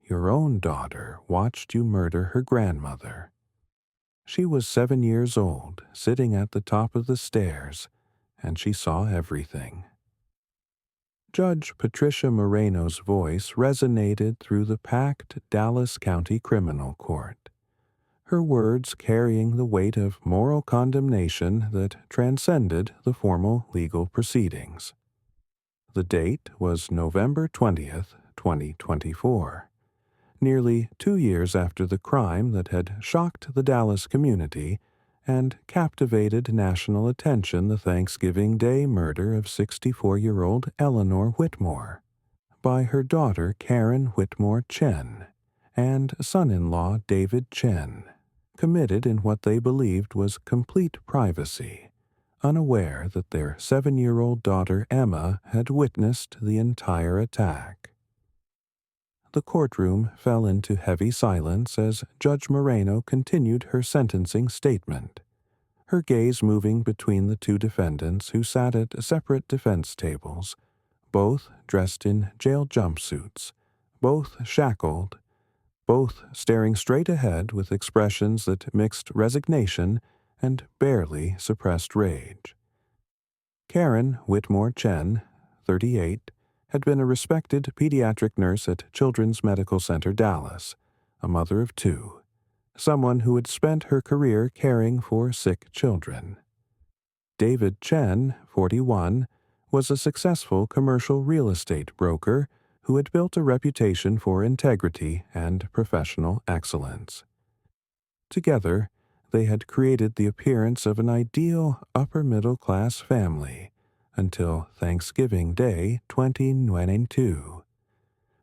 Your own daughter watched you murder her grandmother. She was 7 years old, sitting at the top of the stairs, and she saw everything. Judge Patricia Moreno's voice resonated through the packed Dallas County Criminal Court, her words carrying the weight of moral condemnation that transcended the formal legal proceedings. The date was November 20th, 2024, nearly 2 years after the crime that had shocked the Dallas community and captivated national attention, the Thanksgiving Day murder of 64-year-old Eleanor Whitmore by her daughter Karen Whitmore Chen and son-in-law David Chen, committed in what they believed was complete privacy, unaware that their 7-year-old daughter Emma had witnessed the entire attack. The courtroom fell into heavy silence as Judge Moreno continued her sentencing statement, her gaze moving between the two defendants who sat at separate defense tables, both dressed in jail jumpsuits, both shackled, both staring straight ahead with expressions that mixed resignation and barely suppressed rage. Karen Whitmore Chen, 38, had been a respected pediatric nurse at Children's Medical Center Dallas, a mother of two, someone who had spent her career caring for sick children. David Chen, 41, was a successful commercial real estate broker who had built a reputation for integrity and professional excellence. Together, they had created the appearance of an ideal upper-middle-class family until Thanksgiving Day 2022,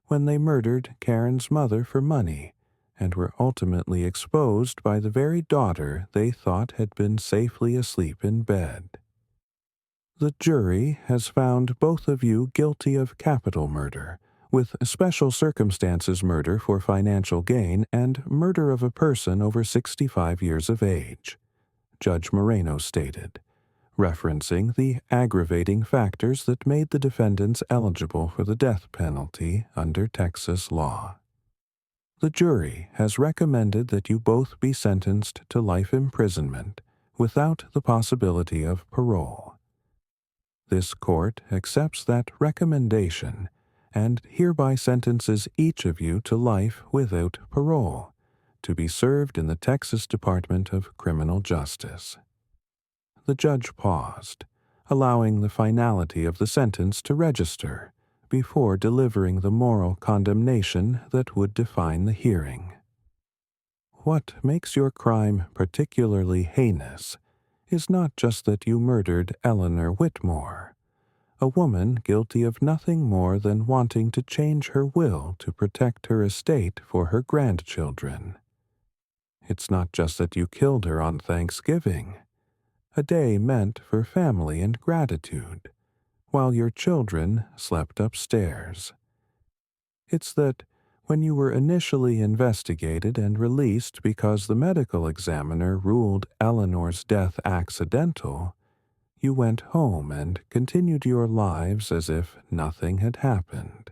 when they murdered Karen's mother for money and were ultimately exposed by the very daughter they thought had been safely asleep in bed. The jury has found both of you guilty of capital murder, with special circumstances murder for financial gain and murder of a person over 65 years of age, Judge Moreno stated, referencing the aggravating factors that made the defendants eligible for the death penalty under Texas law. The jury has recommended that you both be sentenced to life imprisonment without the possibility of parole. This court accepts that recommendation and hereby sentences each of you to life without parole, to be served in the Texas Department of Criminal Justice. The judge paused, allowing the finality of the sentence to register before delivering the moral condemnation that would define the hearing. What makes your crime particularly heinous is not just that you murdered Eleanor Whitmore, a woman guilty of nothing more than wanting to change her will to protect her estate for her grandchildren. It's not just that you killed her on Thanksgiving, a day meant for family and gratitude, while your children slept upstairs. It's that when you were initially investigated and released because the medical examiner ruled Eleanor's death accidental, you went home and continued your lives as if nothing had happened.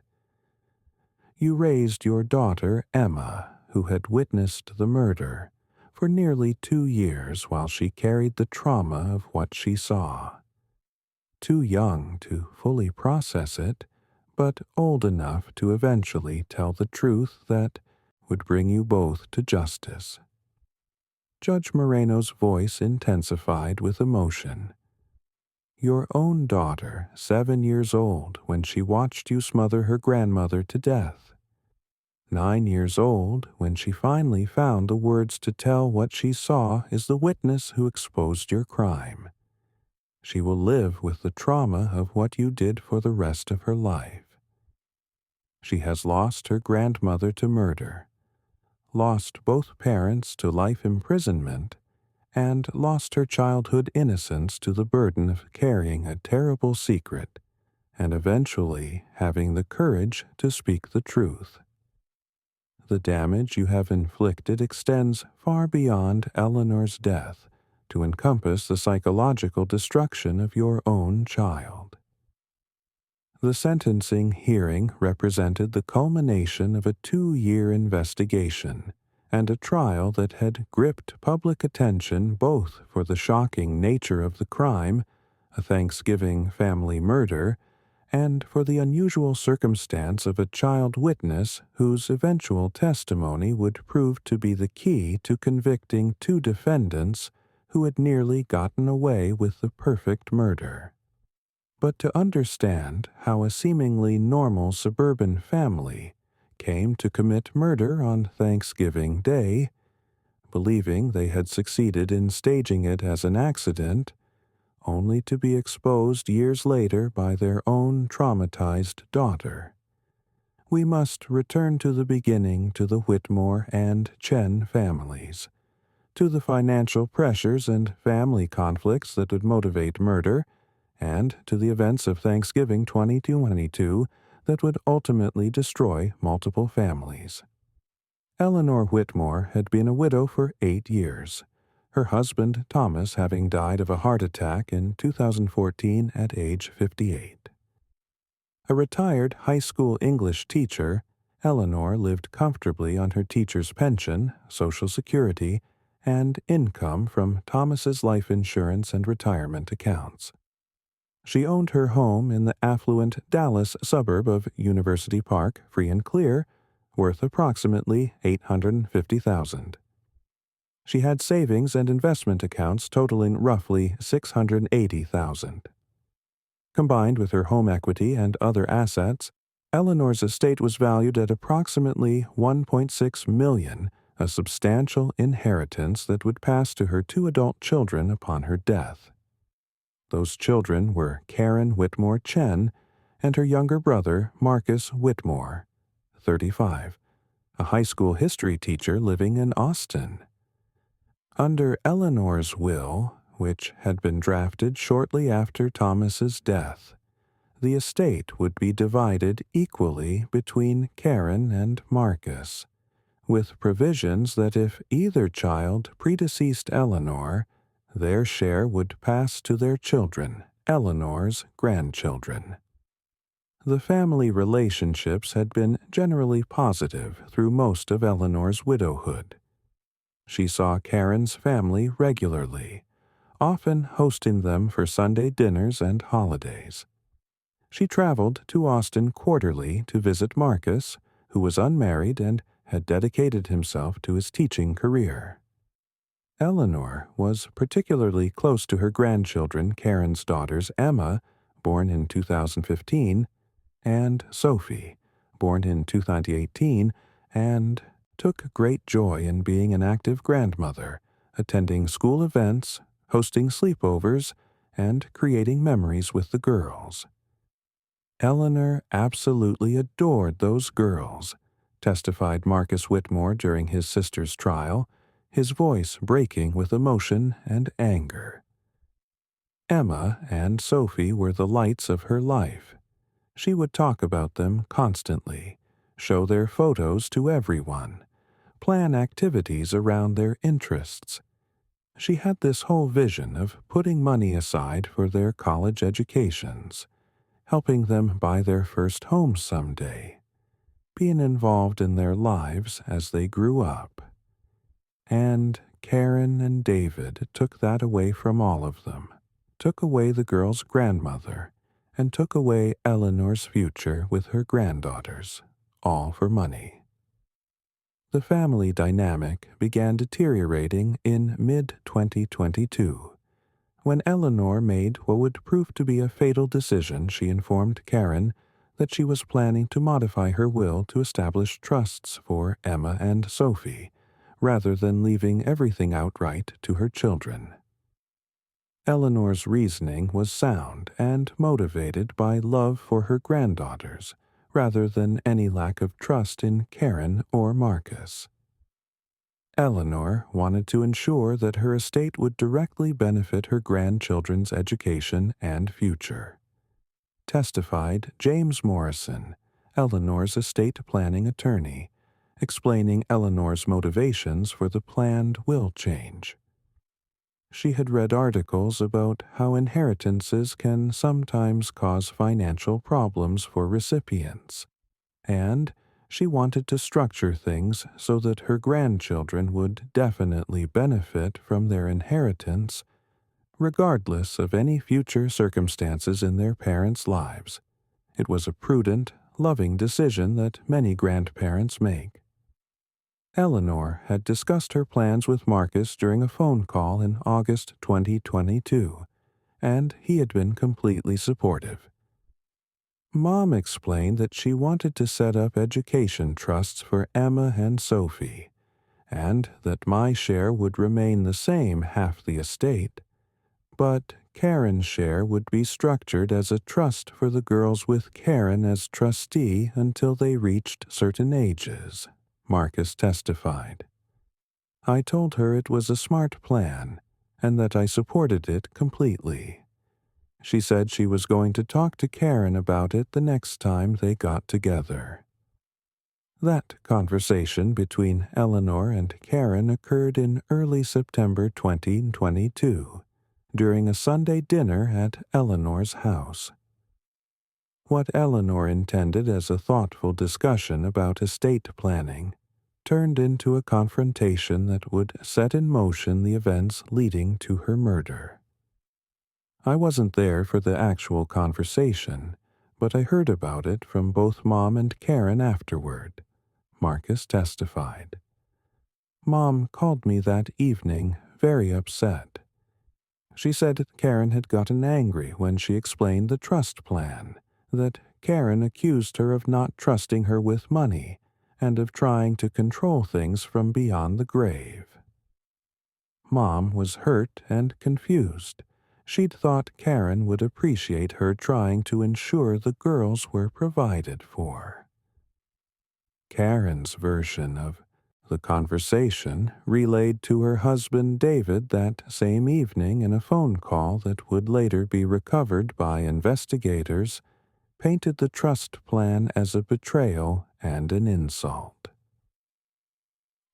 You raised your daughter, Emma, who had witnessed the murder, for nearly 2 years while she carried the trauma of what she saw. Too young to fully process it, but old enough to eventually tell the truth that would bring you both to justice. Judge Moreno's voice intensified with emotion. Your own daughter, 7 years old when she watched you smother her grandmother to death. 9 years old when she finally found the words to tell what she saw, is the witness who exposed your crime. She will live with the trauma of what you did for the rest of her life. She has lost her grandmother to murder, lost both parents to life imprisonment, and lost her childhood innocence to the burden of carrying a terrible secret and eventually having the courage to speak the truth. The damage you have inflicted extends far beyond Eleanor's death to encompass the psychological destruction of your own child. The sentencing hearing represented the culmination of a 2-year investigation and a trial that had gripped public attention both for the shocking nature of the crime, a Thanksgiving family murder, and for the unusual circumstance of a child witness whose eventual testimony would prove to be the key to convicting 2 defendants who had nearly gotten away with the perfect murder. But to understand how a seemingly normal suburban family came to commit murder on Thanksgiving Day, believing they had succeeded in staging it as an accident, only to be exposed years later by their own traumatized daughter. We must return to the beginning, to the Whitmore and Chen families, to the financial pressures and family conflicts that would motivate murder, and to the events of Thanksgiving 2022 that would ultimately destroy multiple families. Eleanor Whitmore had been a widow for 8 years, her husband Thomas having died of a heart attack in 2014 at age 58. A retired high school English teacher, Eleanor lived comfortably on her teacher's pension, Social Security, and income from Thomas's life insurance and retirement accounts. She owned her home in the affluent Dallas suburb of University Park, free and clear, worth approximately $850,000. She had savings and investment accounts totaling roughly $680,000. Combined with her home equity and other assets, Eleanor's estate was valued at approximately $1.6 million, a substantial inheritance that would pass to her 2 adult children upon her death. Those children were Karen Whitmore Chen and her younger brother Marcus Whitmore, 35, a high school history teacher living in Austin. Under Eleanor's will, which had been drafted shortly after Thomas's death, the estate would be divided equally between Karen and Marcus, with provisions that if either child predeceased Eleanor, their share would pass to their children, Eleanor's grandchildren. The family relationships had been generally positive through most of Eleanor's widowhood. She saw Karen's family regularly, often hosting them for Sunday dinners and holidays. She traveled to Austin quarterly to visit Marcus, who was unmarried and had dedicated himself to his teaching career. Eleanor was particularly close to her grandchildren, Karen's daughters Emma, born in 2015, and Sophie, born in 2018, and took great joy in being an active grandmother, attending school events, hosting sleepovers, and creating memories with the girls. Eleanor absolutely adored those girls, testified Marcus Whitmore during his sister's trial, his voice breaking with emotion and anger. Emma and Sophie were the lights of her life. She would talk about them constantly, show their photos to everyone, plan activities around their interests. She had this whole vision of putting money aside for their college educations, helping them buy their first home someday, being involved in their lives as they grew up. And Karen and David took that away from all of them, took away the girl's grandmother, and took away Eleanor's future with her granddaughters, all for money. The family dynamic began deteriorating in mid-2022. When Eleanor made what would prove to be a fatal decision, she informed Karen that she was planning to modify her will to establish trusts for Emma and Sophie, rather than leaving everything outright to her children. Eleanor's reasoning was sound and motivated by love for her granddaughters, rather than any lack of trust in Karen or Marcus. Eleanor wanted to ensure that her estate would directly benefit her grandchildren's education and future. Testified James Morrison, Eleanor's estate planning attorney, explaining Eleanor's motivations for the planned will change. She had read articles about how inheritances can sometimes cause financial problems for recipients, and she wanted to structure things so that her grandchildren would definitely benefit from their inheritance, regardless of any future circumstances in their parents' lives. It was a prudent, loving decision that many grandparents make. Eleanor had discussed her plans with Marcus during a phone call in August 2022, and he had been completely supportive. Mom explained that she wanted to set up education trusts for Emma and Sophie, and that my share would remain the same, half the estate, but Karen's share would be structured as a trust for the girls with Karen as trustee until they reached certain ages, Marcus testified. I told her it was a smart plan and that I supported it completely. She said she was going to talk to Karen about it the next time they got together. That conversation between Eleanor and Karen occurred in early September 2022, during a Sunday dinner at Eleanor's house. What Eleanor intended as a thoughtful discussion about estate planning turned into a confrontation that would set in motion the events leading to her murder. I wasn't there for the actual conversation, but I heard about it from both Mom and Karen afterward, Marcus testified. Mom called me that evening very upset. She said Karen had gotten angry when she explained the trust plan, that Karen accused her of not trusting her with money and of trying to control things from beyond the grave. Mom was hurt and confused. She'd thought Karen would appreciate her trying to ensure the girls were provided for. Karen's version of the conversation, relayed to her husband David that same evening in a phone call that would later be recovered by investigators, painted the trust plan as a betrayal and an insult.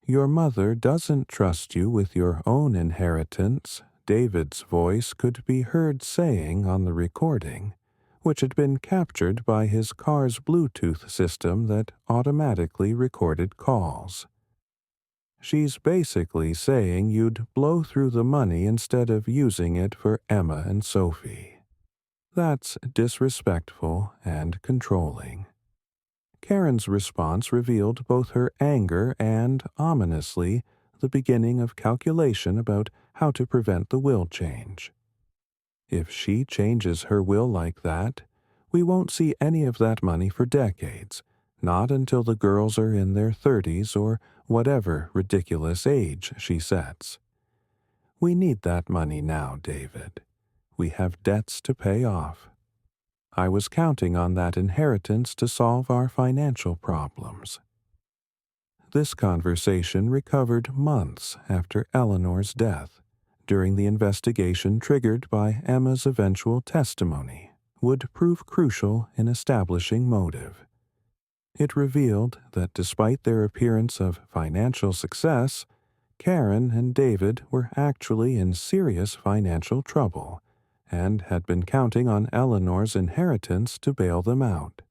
"Your mother doesn't trust you with your own inheritance," David's voice could be heard saying on the recording, which had been captured by his car's Bluetooth system that automatically recorded calls. "She's basically saying you'd blow through the money instead of using it for Emma and Sophie. That's disrespectful and controlling." Karen's response revealed both her anger and, ominously, the beginning of calculation about how to prevent the will change. If she changes her will like that, we won't see any of that money for decades, not until the girls are in their 30s or whatever ridiculous age she sets. "We need that money now, David. We have debts to pay off. I was counting on that inheritance to solve our financial problems." This conversation recovered months after Eleanor's death, during the investigation triggered by Emma's eventual testimony, would prove crucial in establishing motive. It revealed that despite their appearance of financial success, Karen and David were actually in serious financial trouble and had been counting on Eleanor's inheritance to bail them out.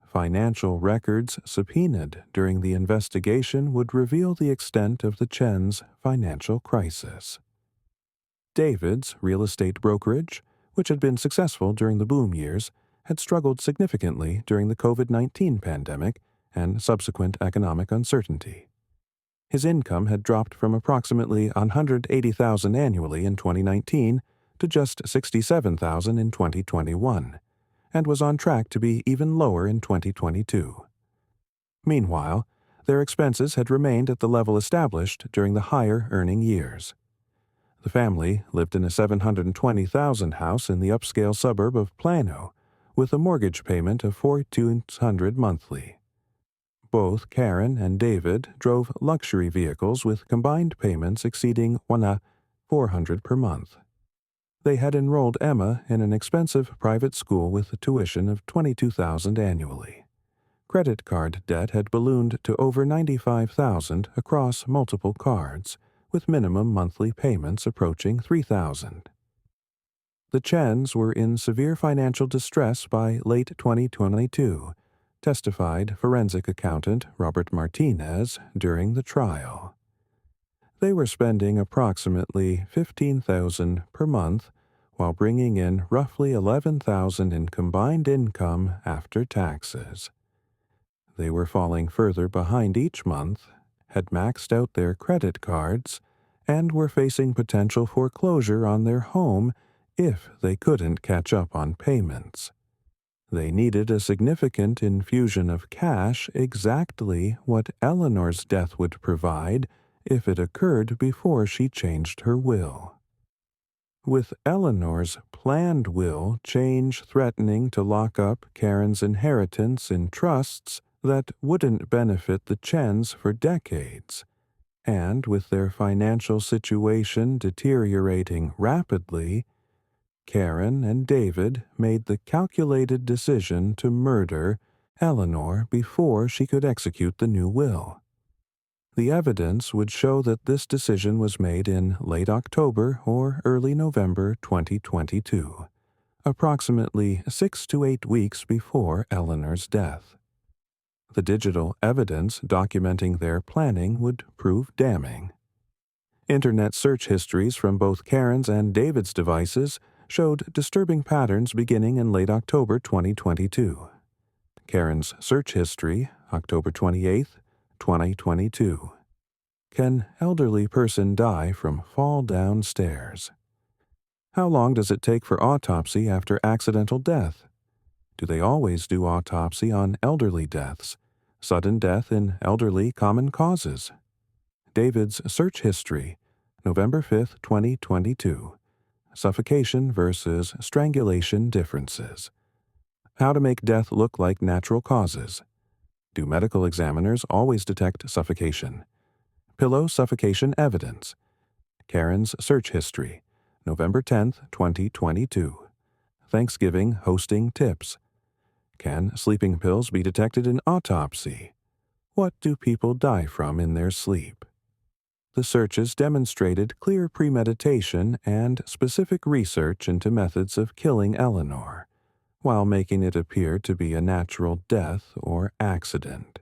Financial records subpoenaed during the investigation would reveal the extent of the Chens' financial crisis. David's real estate brokerage, which had been successful during the boom years, had struggled significantly during the COVID-19 pandemic and subsequent economic uncertainty. His income had dropped from approximately $180,000 annually in 2019 to just $67,000 in 2021, and was on track to be even lower in 2022. Meanwhile, their expenses had remained at the level established during the higher-earning years. The family lived in a $720,000 house in the upscale suburb of Plano, with a mortgage payment of $4,200 monthly. Both Karen and David drove luxury vehicles with combined payments exceeding $400 per month. They had enrolled Emma in an expensive private school with a tuition of $22,000 annually. Credit card debt had ballooned to over $95,000 across multiple cards, with minimum monthly payments approaching $3,000. The Chens were in severe financial distress by late 2022, testified forensic accountant Robert Martinez during the trial. They were spending approximately $15,000 per month while bringing in roughly $11,000 in combined income after taxes. They were falling further behind each month, had maxed out their credit cards, and were facing potential foreclosure on their home if they couldn't catch up on payments. They needed a significant infusion of cash, exactly what Eleanor's death would provide if it occurred before she changed her will. With Eleanor's planned will change threatening to lock up Karen's inheritance in trusts that wouldn't benefit the Chens for decades, and with their financial situation deteriorating rapidly, Karen and David made the calculated decision to murder Eleanor before she could execute the new will. The evidence would show that this decision was made in late October or early November 2022, approximately 6 to 8 weeks before Eleanor's death. The digital evidence documenting their planning would prove damning. Internet search histories from both Karen's and David's devices showed disturbing patterns beginning in late October 2022. Karen's search history, October 28, 2022. Can elderly person die from fall down stairs? How long does it take for autopsy after accidental death? Do they always do autopsy on elderly deaths? Sudden death in elderly common causes? David's search history, November 5, 2022. Suffocation versus strangulation differences. How to make death look like natural causes. Do medical examiners always detect suffocation? Pillow suffocation evidence. Karen's search history, November 10, 2022. Thanksgiving hosting tips. Can sleeping pills be detected in autopsy? What do people die from in their sleep? The searches demonstrated clear premeditation and specific research into methods of killing Eleanor, while making it appear to be a natural death or accident.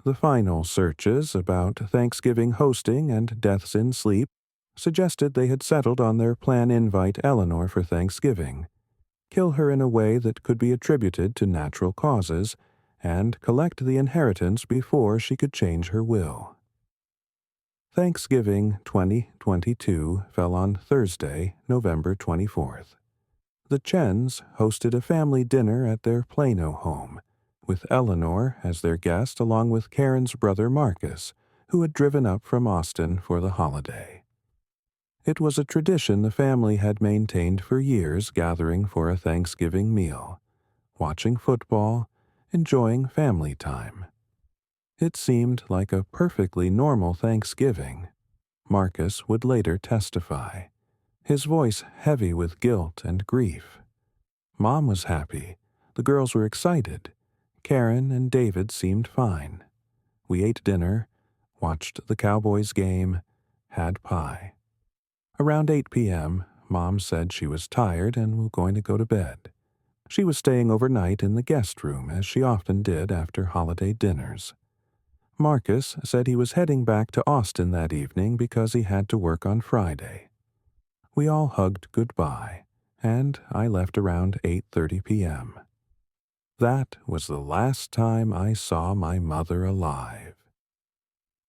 The final searches about Thanksgiving hosting and deaths in sleep suggested they had settled on their plan: invite Eleanor for Thanksgiving, kill her in a way that could be attributed to natural causes, and collect the inheritance before she could change her will. Thanksgiving 2022 fell on Thursday, November 24th. The Chens hosted a family dinner at their Plano home, with Eleanor as their guest along with Karen's brother Marcus, who had driven up from Austin for the holiday. It was a tradition the family had maintained for years, gathering for a Thanksgiving meal, watching football, enjoying family time. It seemed like a perfectly normal Thanksgiving, Marcus would later testify, his voice heavy with guilt and grief. Mom was happy, the girls were excited, Karen and David seemed fine. We ate dinner, watched the Cowboys game, had pie. Around 8 p.m., Mom said she was tired and was going to go to bed. She was staying overnight in the guest room, as she often did after holiday dinners. Marcus said he was heading back to Austin that evening because he had to work on Friday. We all hugged goodbye, and I left around 8:30 p.m. That was the last time I saw my mother alive.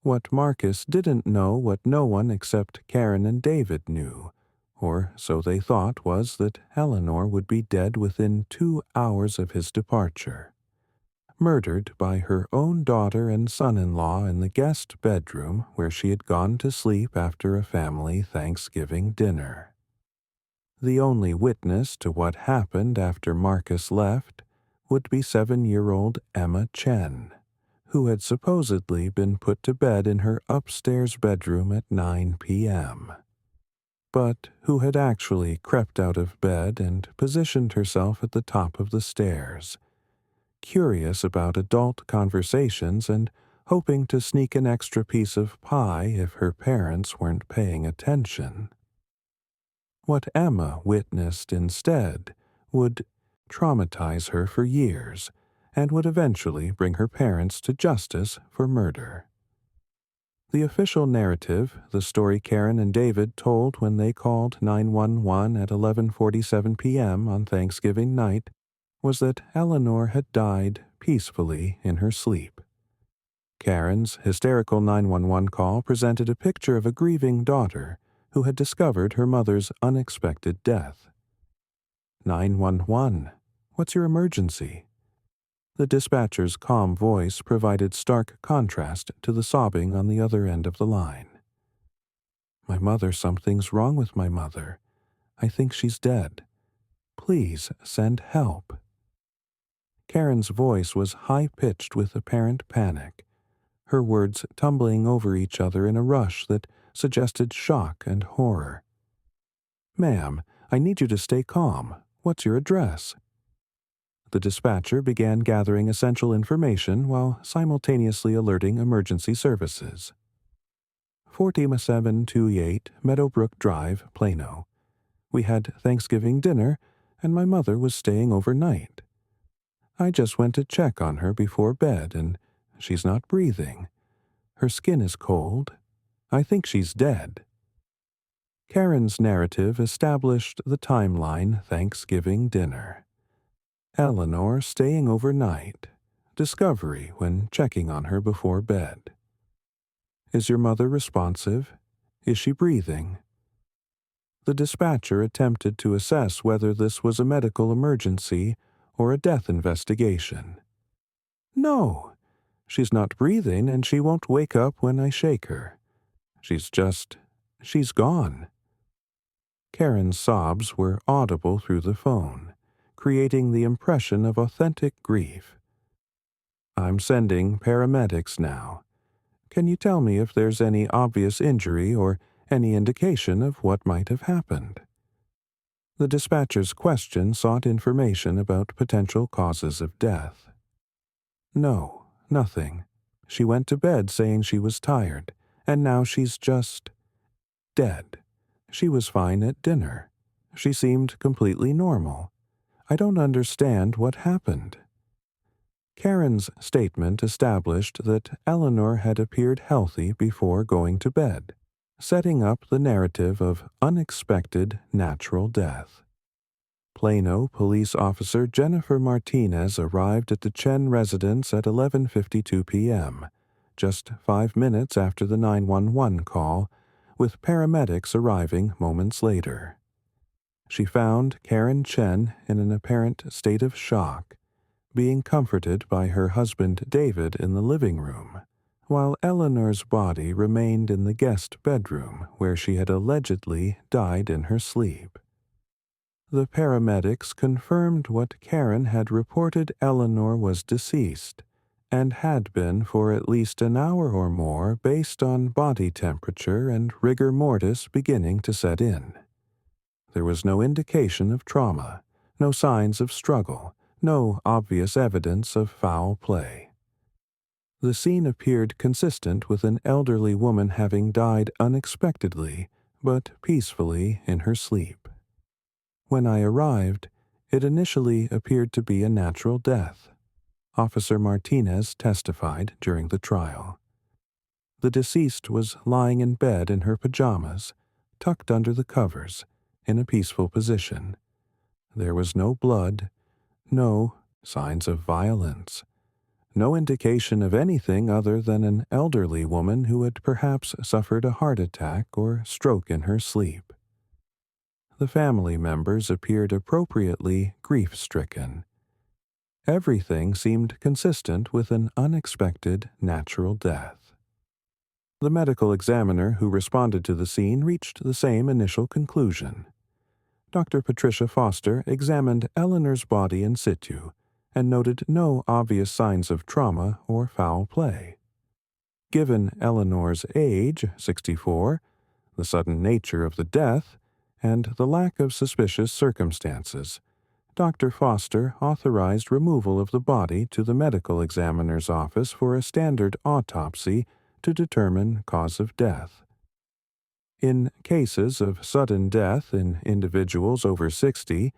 What Marcus didn't know, what no one except Karen and David knew, or so they thought, was that Eleanor would be dead within 2 hours of his departure. Murdered by her own daughter and son-in-law in the guest bedroom where she had gone to sleep after a family Thanksgiving dinner. The only witness to what happened after Marcus left would be 7-year-old Emma Chen, who had supposedly been put to bed in her upstairs bedroom at 9 p.m., but who had actually crept out of bed and positioned herself at the top of the stairs, curious about adult conversations and hoping to sneak an extra piece of pie if her parents weren't paying attention. What Emma witnessed instead would traumatize her for years and would eventually bring her parents to justice for murder. The official narrative, the story Karen and David told when they called 911 at 11:47 p.m. on Thanksgiving night, was that Eleanor had died peacefully in her sleep. Karen's hysterical 911 call presented a picture of a grieving daughter who had discovered her mother's unexpected death. 911, what's your emergency? The dispatcher's calm voice provided stark contrast to the sobbing on the other end of the line. My mother, something's wrong with my mother. I think she's dead. Please send help. Karen's voice was high-pitched with apparent panic, her words tumbling over each other in a rush that suggested shock and horror. Ma'am, I need you to stay calm. What's your address? The dispatcher began gathering essential information while simultaneously alerting emergency services. 4728 Meadowbrook Drive, Plano. We had Thanksgiving dinner, and my mother was staying overnight. I just went to check on her before bed, and she's not breathing. Her skin is cold. I think she's dead. Karen's narrative established the timeline Thanksgiving dinner. Eleanor staying overnight. Discovery when checking on her before bed. Is your mother responsive? Is she breathing? The dispatcher attempted to assess whether this was a medical emergency or a death investigation. No, she's not breathing and she won't wake up when I shake her. She's gone. Karen's sobs were audible through the phone, creating the impression of authentic grief. I'm sending paramedics now. Can you tell me if there's any obvious injury or any indication of what might have happened? The dispatcher's question sought information about potential causes of death. No, nothing. She went to bed saying she was tired, and now she's just dead. She was fine at dinner. She seemed completely normal. I don't understand what happened. Karen's statement established that Eleanor had appeared healthy before going to bed, setting up the narrative of unexpected natural death. Plano police officer Jennifer Martinez arrived at the Chen residence at 11:52 p.m., just 5 minutes after the 911 call, with paramedics arriving moments later. She found Karen Chen in an apparent state of shock, being comforted by her husband David in the living room, while Eleanor's body remained in the guest bedroom where she had allegedly died in her sleep. The paramedics confirmed what Karen had reported. Eleanor was deceased, and had been for at least an hour or more based on body temperature and rigor mortis beginning to set in. There was no indication of trauma, no signs of struggle, no obvious evidence of foul play. The scene appeared consistent with an elderly woman having died unexpectedly but peacefully in her sleep. When I arrived, it initially appeared to be a natural death, Officer Martinez testified during the trial. The deceased was lying in bed in her pajamas, tucked under the covers, in a peaceful position. There was no blood, no signs of violence, no indication of anything other than an elderly woman who had perhaps suffered a heart attack or stroke in her sleep. The family members appeared appropriately grief-stricken. Everything seemed consistent with an unexpected natural death. The medical examiner who responded to the scene reached the same initial conclusion. Dr. Patricia Foster examined Eleanor's body in situ and noted no obvious signs of trauma or foul play. Given Eleanor's age, 64, the sudden nature of the death, and the lack of suspicious circumstances, Dr. Foster authorized removal of the body to the medical examiner's office for a standard autopsy to determine cause of death. In cases of sudden death in individuals over 60,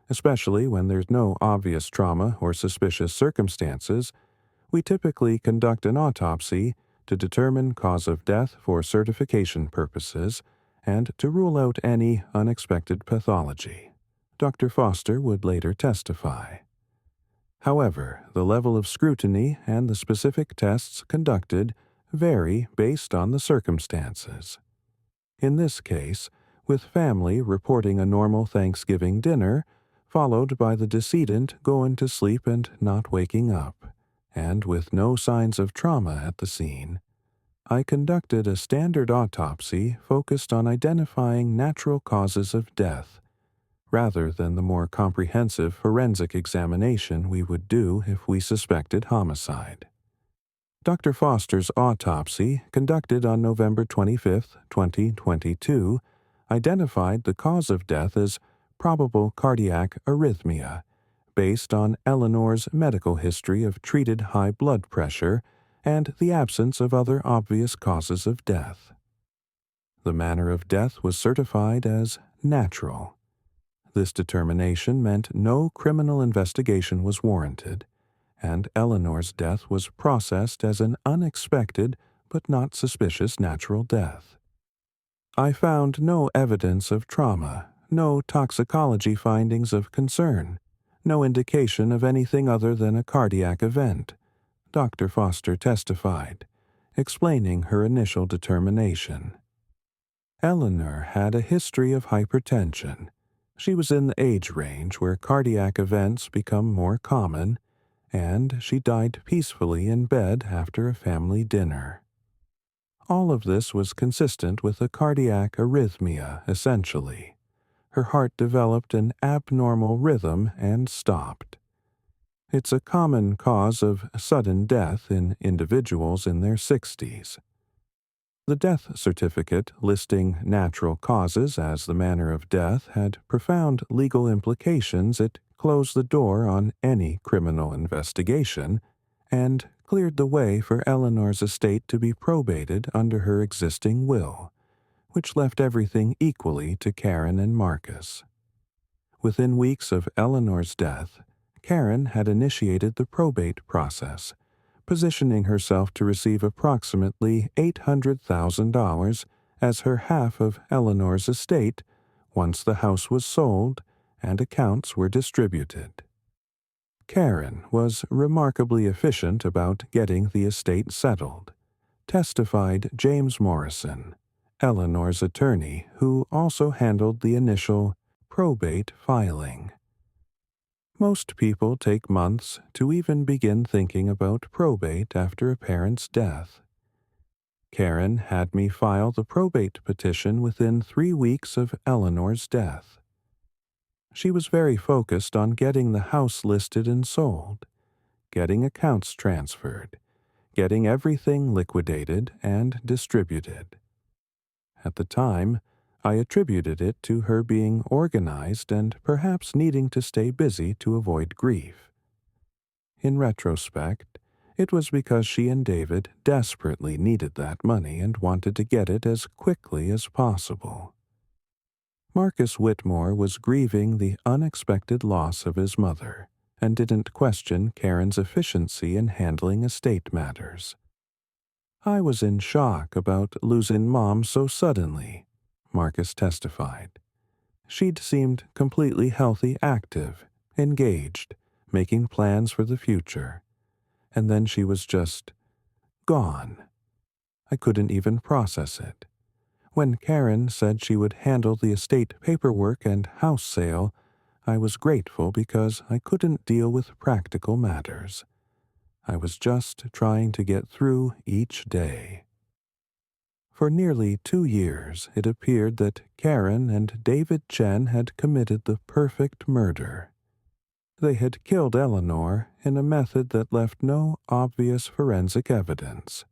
especially when there's no obvious trauma or suspicious circumstances, we typically conduct an autopsy to determine cause of death for certification purposes and to rule out any unexpected pathology. Dr. Foster would later testify. However, the level of scrutiny and the specific tests conducted vary based on the circumstances. In this case, with family reporting a normal Thanksgiving dinner, followed by the decedent going to sleep and not waking up, and with no signs of trauma at the scene, I conducted a standard autopsy focused on identifying natural causes of death, rather than the more comprehensive forensic examination we would do if we suspected homicide. Dr. Foster's autopsy, conducted on November 25, 2022, identified the cause of death as probable cardiac arrhythmia, based on Eleanor's medical history of treated high blood pressure and the absence of other obvious causes of death. The manner of death was certified as natural. This determination meant no criminal investigation was warranted, and Eleanor's death was processed as an unexpected but not suspicious natural death. I found no evidence of trauma, no toxicology findings of concern, no indication of anything other than a cardiac event, Dr. Foster testified, explaining her initial determination. Eleanor had a history of hypertension. She was in the age range where cardiac events become more common, and she died peacefully in bed after a family dinner. All of this was consistent with a cardiac arrhythmia, essentially. Her heart developed an abnormal rhythm and stopped. It's a common cause of sudden death in individuals in their 60s. The death certificate listing natural causes as the manner of death had profound legal implications. It closed the door on any criminal investigation and cleared the way for Eleanor's estate to be probated under her existing will, which left everything equally to Karen and Marcus. Within weeks of Eleanor's death, Karen had initiated the probate process, positioning herself to receive approximately $800,000 as her half of Eleanor's estate once the house was sold and accounts were distributed. Karen was remarkably efficient about getting the estate settled, testified James Morrison, Eleanor's attorney, who also handled the initial probate filing. Most people take months to even begin thinking about probate after a parent's death. Karen had me file the probate petition within 3 weeks of Eleanor's death. She was very focused on getting the house listed and sold, getting accounts transferred, getting everything liquidated and distributed. At the time, I attributed it to her being organized and perhaps needing to stay busy to avoid grief. In retrospect, it was because she and David desperately needed that money and wanted to get it as quickly as possible. Marcus Whitmore was grieving the unexpected loss of his mother and didn't question Karen's efficiency in handling estate matters. "I was in shock about losing Mom so suddenly," Marcus testified. "She'd seemed completely healthy, active, engaged, making plans for the future. And then she was just gone. I couldn't even process it. When Karen said she would handle the estate paperwork and house sale, I was grateful because I couldn't deal with practical matters. I was just trying to get through each day." For nearly 2 years, it appeared that Karen and David Chen had committed the perfect murder. They had killed Eleanor in a method that left no obvious forensic evidence.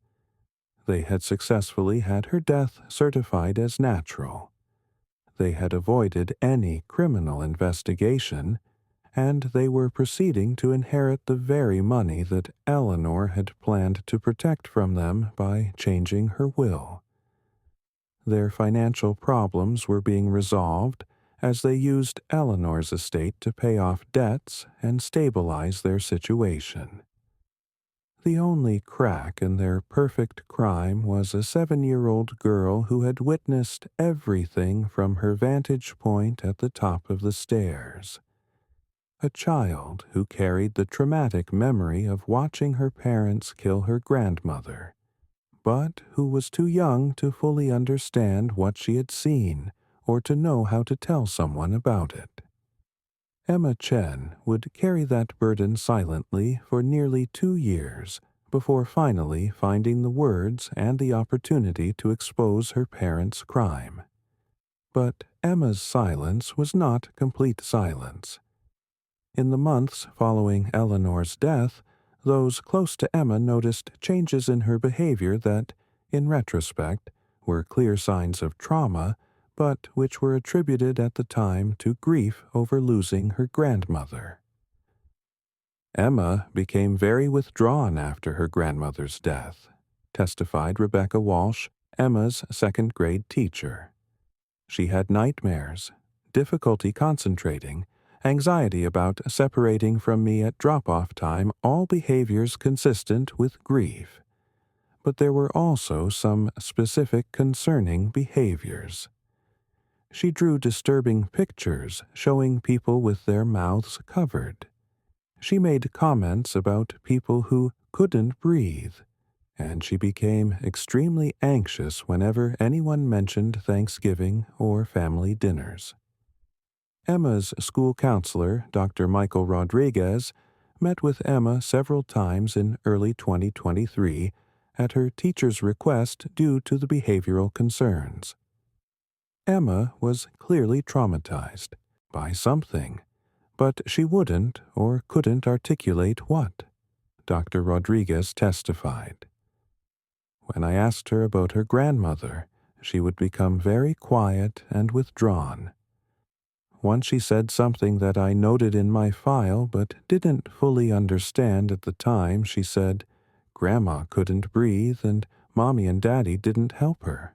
They had successfully had her death certified as natural. They had avoided any criminal investigation, and they were proceeding to inherit the very money that Eleanor had planned to protect from them by changing her will. Their financial problems were being resolved as they used Eleanor's estate to pay off debts and stabilize their situation. The only crack in their perfect crime was a 7-year-old girl who had witnessed everything from her vantage point at the top of the stairs. A child who carried the traumatic memory of watching her parents kill her grandmother, but who was too young to fully understand what she had seen or to know how to tell someone about it. Emma Chen would carry that burden silently for nearly 2 years before finally finding the words and the opportunity to expose her parents' crime. But Emma's silence was not complete silence. In the months following Eleanor's death, those close to Emma noticed changes in her behavior that, in retrospect, were clear signs of trauma, but which were attributed at the time to grief over losing her grandmother. Emma became very withdrawn after her grandmother's death, testified Rebecca Walsh, Emma's second-grade teacher. She had nightmares, difficulty concentrating, anxiety about separating from me at drop-off time, all behaviors consistent with grief. But there were also some specific concerning behaviors. She drew disturbing pictures showing people with their mouths covered. She made comments about people who couldn't breathe, and she became extremely anxious whenever anyone mentioned Thanksgiving or family dinners. Emma's school counselor, Dr. Michael Rodriguez, met with Emma several times in early 2023 at her teacher's request due to the behavioral concerns. Emma was clearly traumatized by something, but she wouldn't or couldn't articulate what, Dr. Rodriguez testified. When I asked her about her grandmother, she would become very quiet and withdrawn. Once she said something that I noted in my file but didn't fully understand at the time. She said, "Grandma couldn't breathe and Mommy and Daddy didn't help her."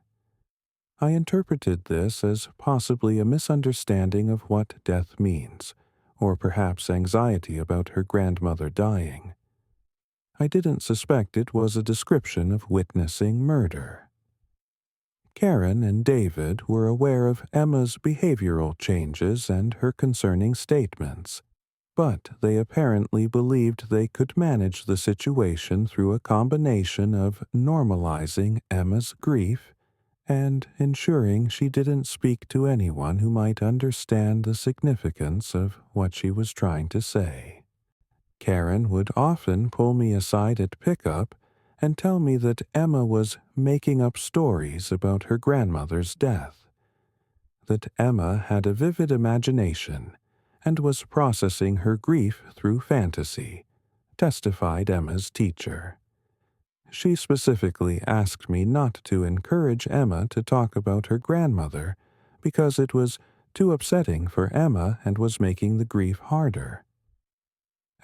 I interpreted this as possibly a misunderstanding of what death means, or perhaps anxiety about her grandmother dying. I didn't suspect it was a description of witnessing murder. Karen and David were aware of Emma's behavioral changes and her concerning statements, but they apparently believed they could manage the situation through a combination of normalizing Emma's grief and ensuring she didn't speak to anyone who might understand the significance of what she was trying to say. Karen would often pull me aside at pickup and tell me that Emma was making up stories about her grandmother's death, that Emma had a vivid imagination and was processing her grief through fantasy, testified Emma's teacher. She specifically asked me not to encourage Emma to talk about her grandmother because it was too upsetting for Emma and was making the grief harder.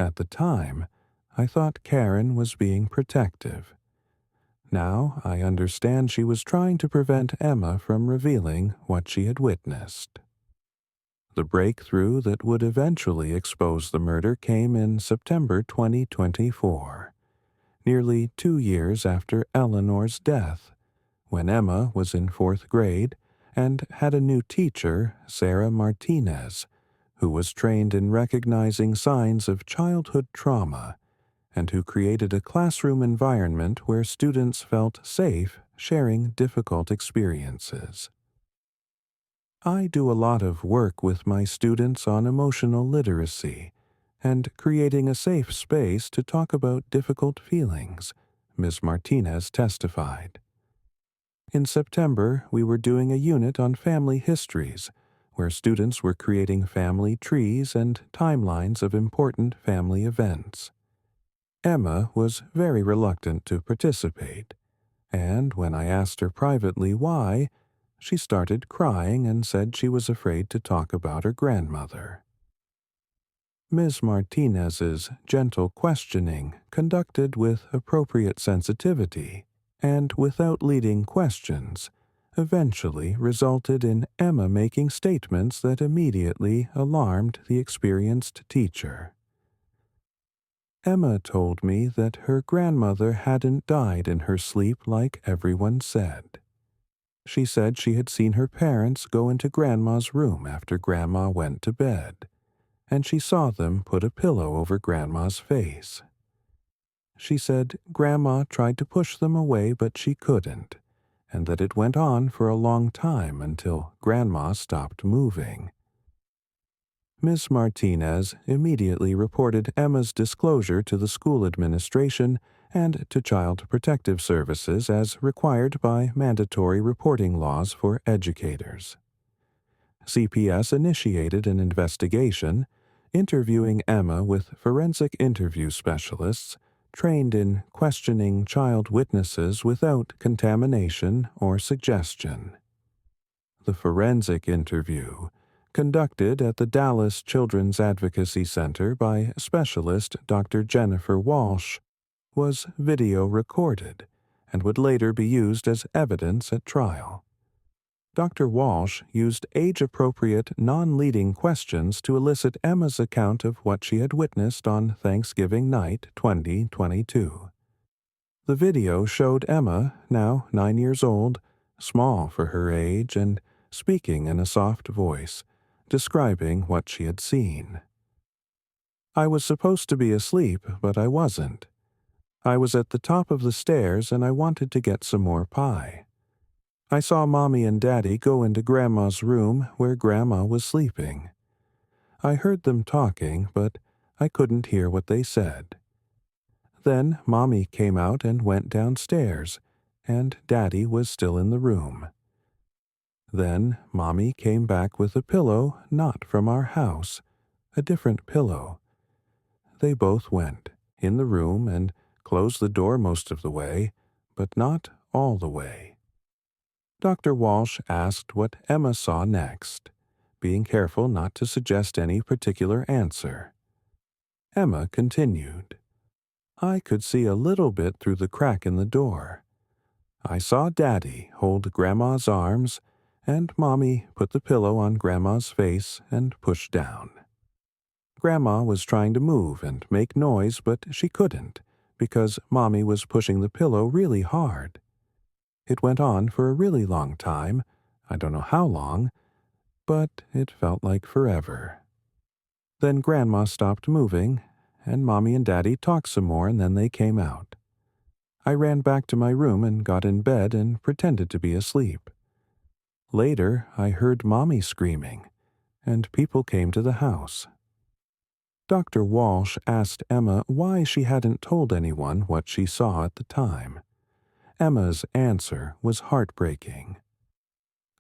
At the time, I thought Karen was being protective. Now I understand she was trying to prevent Emma from revealing what she had witnessed. The breakthrough that would eventually expose the murder came in September 2024, nearly 2 years after Eleanor's death, when Emma was in 4th grade and had a new teacher, Sarah Martinez, who was trained in recognizing signs of childhood trauma and who created a classroom environment where students felt safe sharing difficult experiences. I do a lot of work with my students on emotional literacy and creating a safe space to talk about difficult feelings, Ms. Martinez testified. In September, we were doing a unit on family histories, where students were creating family trees and timelines of important family events. Emma was very reluctant to participate, and when I asked her privately why, she started crying and said she was afraid to talk about her grandmother. Ms. Martinez's gentle questioning, conducted with appropriate sensitivity and without leading questions, eventually resulted in Emma making statements that immediately alarmed the experienced teacher. Emma told me that her grandmother hadn't died in her sleep like everyone said. She said she had seen her parents go into Grandma's room after Grandma went to bed, and she saw them put a pillow over Grandma's face. She said Grandma tried to push them away, but she couldn't, and that it went on for a long time until Grandma stopped moving. Miss Martinez immediately reported Emma's disclosure to the school administration and to Child Protective Services as required by mandatory reporting laws for educators. CPS initiated an investigation, interviewing Emma with forensic interview specialists trained in questioning child witnesses without contamination or suggestion. The forensic interview, conducted at the Dallas Children's Advocacy Center by specialist Dr. Jennifer Walsh, was video recorded and would later be used as evidence at trial. Dr. Walsh used age-appropriate, non-leading questions to elicit Emma's account of what she had witnessed on Thanksgiving night 2022. The video showed Emma, now 9 years old, small for her age and speaking in a soft voice, describing what she had seen. "I was supposed to be asleep, but I wasn't. I was at the top of the stairs and I wanted to get some more pie. I saw Mommy and Daddy go into Grandma's room where Grandma was sleeping. I heard them talking, but I couldn't hear what they said. Then Mommy came out and went downstairs, and Daddy was still in the room. Then Mommy came back with a pillow not from our house, a different pillow. They both went in the room and closed the door most of the way, but not all the way." Dr. Walsh asked what Emma saw next, being careful not to suggest any particular answer. Emma continued, "I could see a little bit through the crack in the door. I saw Daddy hold Grandma's arms, and Mommy put the pillow on Grandma's face and push down. Grandma was trying to move and make noise, but she couldn't, because Mommy was pushing the pillow really hard. It went on for a really long time, I don't know how long, but it felt like forever. Then Grandma stopped moving, and Mommy and Daddy talked some more, and then they came out. I ran back to my room and got in bed and pretended to be asleep. Later, I heard Mommy screaming, and people came to the house." Dr. Walsh asked Emma why she hadn't told anyone what she saw at the time. Emma's answer was heartbreaking.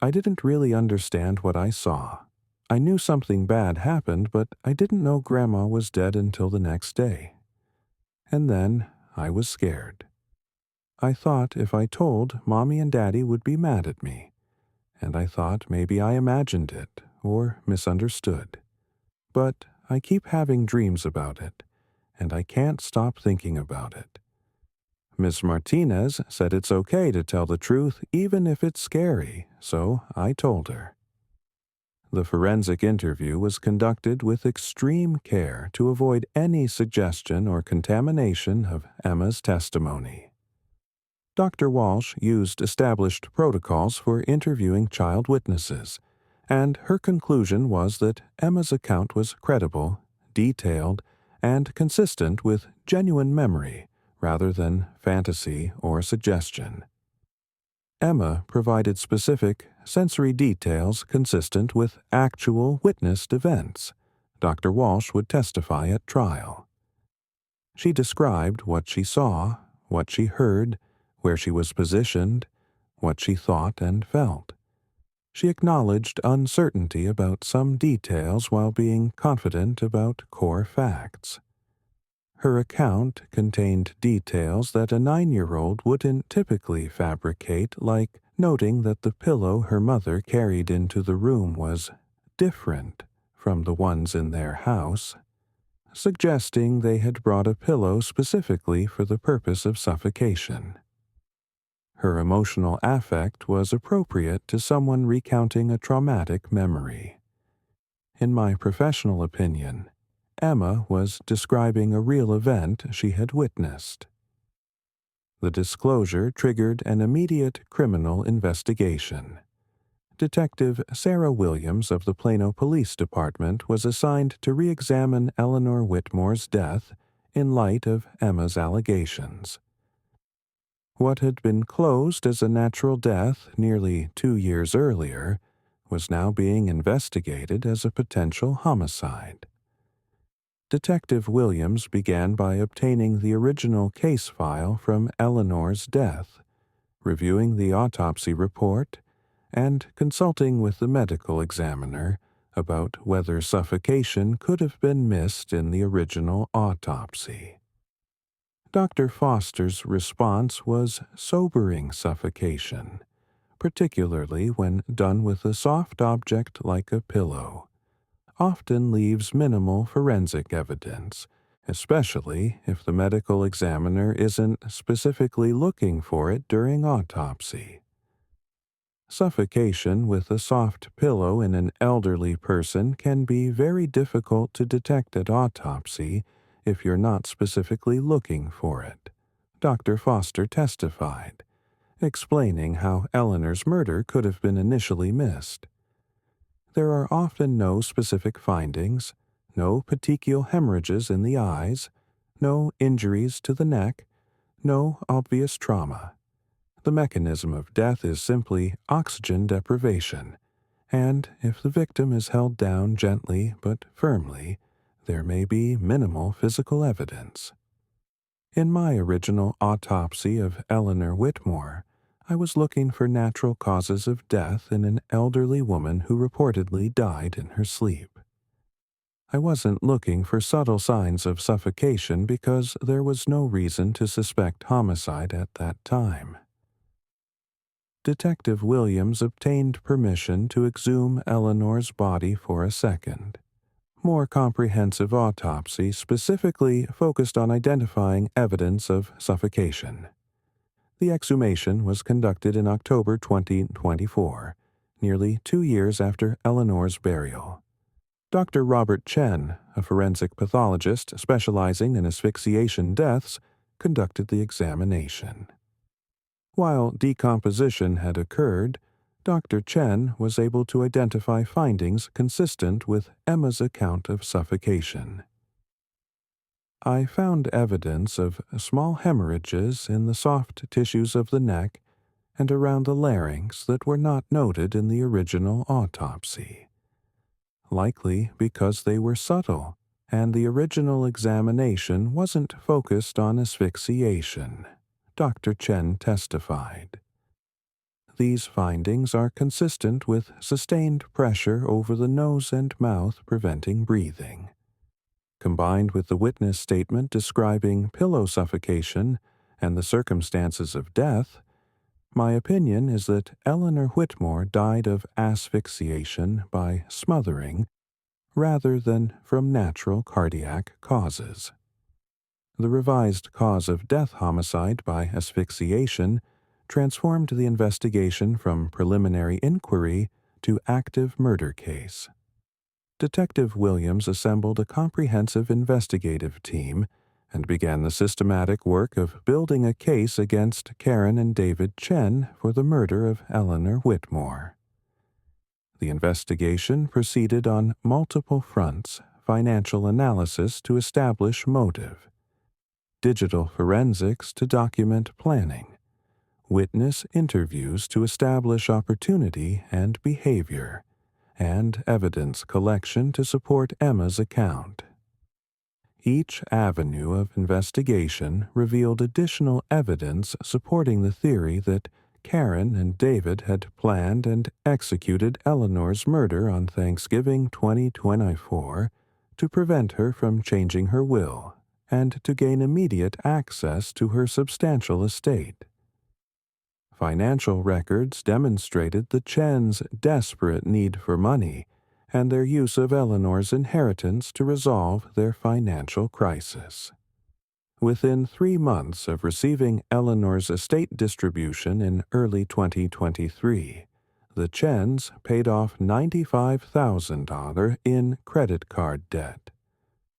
"I didn't really understand what I saw. I knew something bad happened, but I didn't know Grandma was dead until the next day. And then I was scared. I thought if I told, Mommy and Daddy would be mad at me, and I thought maybe I imagined it or misunderstood. But I keep having dreams about it, and I can't stop thinking about it. Miss Martinez said it's okay to tell the truth even if it's scary, so I told her." The forensic interview was conducted with extreme care to avoid any suggestion or contamination of Emma's testimony. Dr. Walsh used established protocols for interviewing child witnesses, and her conclusion was that Emma's account was credible, detailed, and consistent with genuine memory rather than fantasy or suggestion. Emma provided specific, sensory details consistent with actual witnessed events. Dr. Walsh would testify at trial. She described what she saw, what she heard, where she was positioned, what she thought and felt. She acknowledged uncertainty about some details while being confident about core facts. Her account contained details that a 9-year-old wouldn't typically fabricate, like noting that the pillow her mother carried into the room was different from the ones in their house. suggesting they had brought a pillow specifically for the purpose of suffocation. Her emotional affect was appropriate to someone recounting a traumatic memory. In my professional opinion, Emma was describing a real event she had witnessed. The disclosure triggered an immediate criminal investigation. Detective Sarah Williams of the Plano Police Department was assigned to re-examine Eleanor Whitmore's death in light of Emma's allegations. What had been closed as a natural death nearly 2 years earlier was now being investigated as a potential homicide. Detective Williams began by obtaining the original case file from Eleanor's death, reviewing the autopsy report, and consulting with the medical examiner about whether suffocation could have been missed in the original autopsy. Dr. Foster's response was sobering suffocation, particularly when done with a soft object like a pillow. Often leaves minimal forensic evidence, especially if the medical examiner isn't specifically looking for it during autopsy. Suffocation with a soft pillow in an elderly person can be very difficult to detect at autopsy if you're not specifically looking for it, Dr. Foster testified, explaining how Eleanor's murder could have been initially missed. There are often no specific findings, no petechial hemorrhages in the eyes, no injuries to the neck, no obvious trauma. The mechanism of death is simply oxygen deprivation, and if the victim is held down gently but firmly, there may be minimal physical evidence. In my original autopsy of Eleanor Whitmore, I was looking for natural causes of death in an elderly woman who reportedly died in her sleep. I wasn't looking for subtle signs of suffocation because there was no reason to suspect homicide at that time. Detective Williams obtained permission to exhume Eleanor's body for a second. More comprehensive autopsy specifically focused on identifying evidence of suffocation. The exhumation was conducted in October 2024, nearly 2 years after Eleanor's burial. Dr. Robert Chen, a forensic pathologist specializing in asphyxiation deaths, conducted the examination. While decomposition had occurred, Dr. Chen was able to identify findings consistent with Emma's account of suffocation. I found evidence of small hemorrhages in the soft tissues of the neck and around the larynx that were not noted in the original autopsy. Likely because they were subtle, and the original examination wasn't focused on asphyxiation, Dr. Chen testified. These findings are consistent with sustained pressure over the nose and mouth preventing breathing. Combined with the witness statement describing pillow suffocation and the circumstances of death, my opinion is that Eleanor Whitmore died of asphyxiation by smothering rather than from natural cardiac causes. The revised cause of death homicide by asphyxiation transformed the investigation from preliminary inquiry to active murder case. Detective Williams assembled a comprehensive investigative team and began the systematic work of building a case against Karen and David Chen for the murder of Eleanor Whitmore. The investigation proceeded on multiple fronts: financial analysis to establish motive, digital forensics to document planning, witness interviews to establish opportunity and behavior, and evidence collection to support Emma's account. Each avenue of investigation revealed additional evidence supporting the theory that Karen and David had planned and executed Eleanor's murder on Thanksgiving 2024 to prevent her from changing her will and to gain immediate access to her substantial estate. Financial records demonstrated the Chens' desperate need for money and their use of Eleanor's inheritance to resolve their financial crisis. Within 3 months of receiving Eleanor's estate distribution in early 2023, the Chens paid off $95,000 in credit card debt,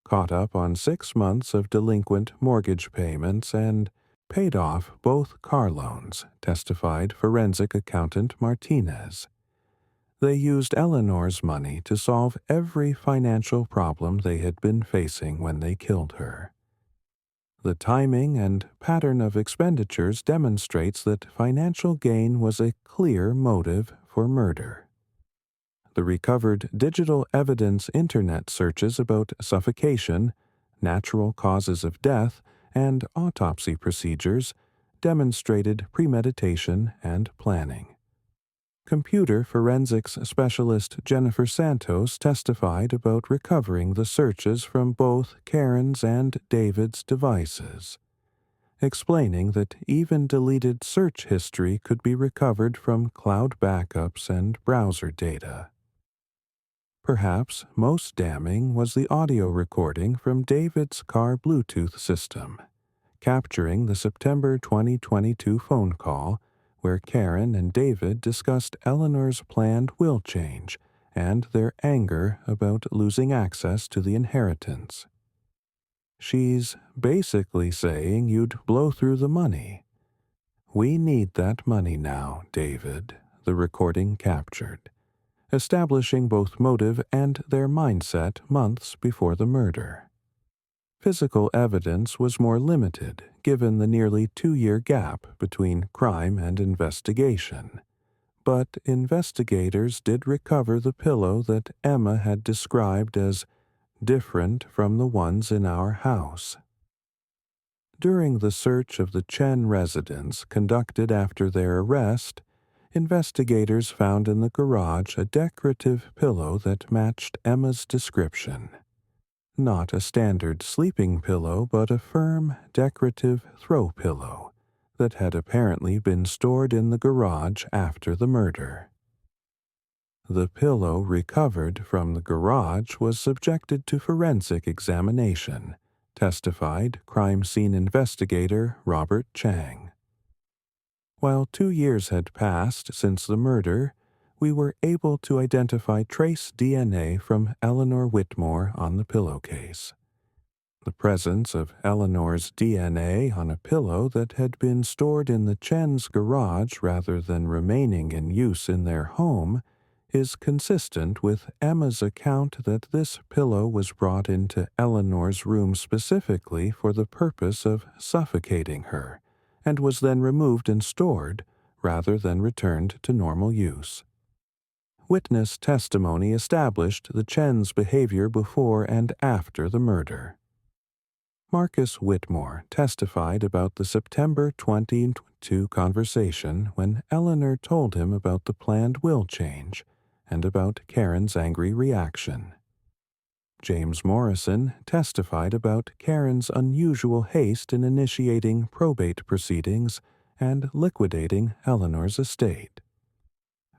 caught up on 6 months of delinquent mortgage payments, and paid off both car loans, testified forensic accountant Martinez. They used Eleanor's money to solve every financial problem they had been facing when they killed her. The timing and pattern of expenditures demonstrates that financial gain was a clear motive for murder. The recovered digital evidence internet searches about suffocation, natural causes of death, and autopsy procedures demonstrated premeditation and planning. Computer forensics specialist Jennifer Santos testified about recovering the searches from both Karen's and David's devices, explaining that even deleted search history could be recovered from cloud backups and browser data. Perhaps most damning was the audio recording from David's car Bluetooth system, capturing the September 2022 phone call where Karen and David discussed Eleanor's planned will change and their anger about losing access to the inheritance. She's basically saying you'd blow through the money. "We need that money now, David," the recording captured, establishing both motive and their mindset months before the murder. Physical evidence was more limited, given the nearly 2-year gap between crime and investigation. But investigators did recover the pillow that Emma had described as different from the ones in our house. During the search of the Chen residence conducted after their arrest, investigators found in the garage a decorative pillow that matched Emma's description. Not a standard sleeping pillow, but a firm, decorative throw pillow that had apparently been stored in the garage after the murder. The pillow recovered from the garage was subjected to forensic examination, testified crime scene investigator Robert Chang. While 2 years had passed since the murder, we were able to identify trace DNA from Eleanor Whitmore on the pillowcase. The presence of Eleanor's DNA on a pillow that had been stored in the Chen's garage rather than remaining in use in their home is consistent with Emma's account that this pillow was brought into Eleanor's room specifically for the purpose of suffocating her, and was then removed and stored rather than returned to normal use. Witness testimony established the Chen's behavior before and after the murder. Marcus Whitmore testified about the September 2022 conversation when Eleanor told him about the planned will change and about Karen's angry reaction. James Morrison testified about Karen's unusual haste in initiating probate proceedings and liquidating Eleanor's estate.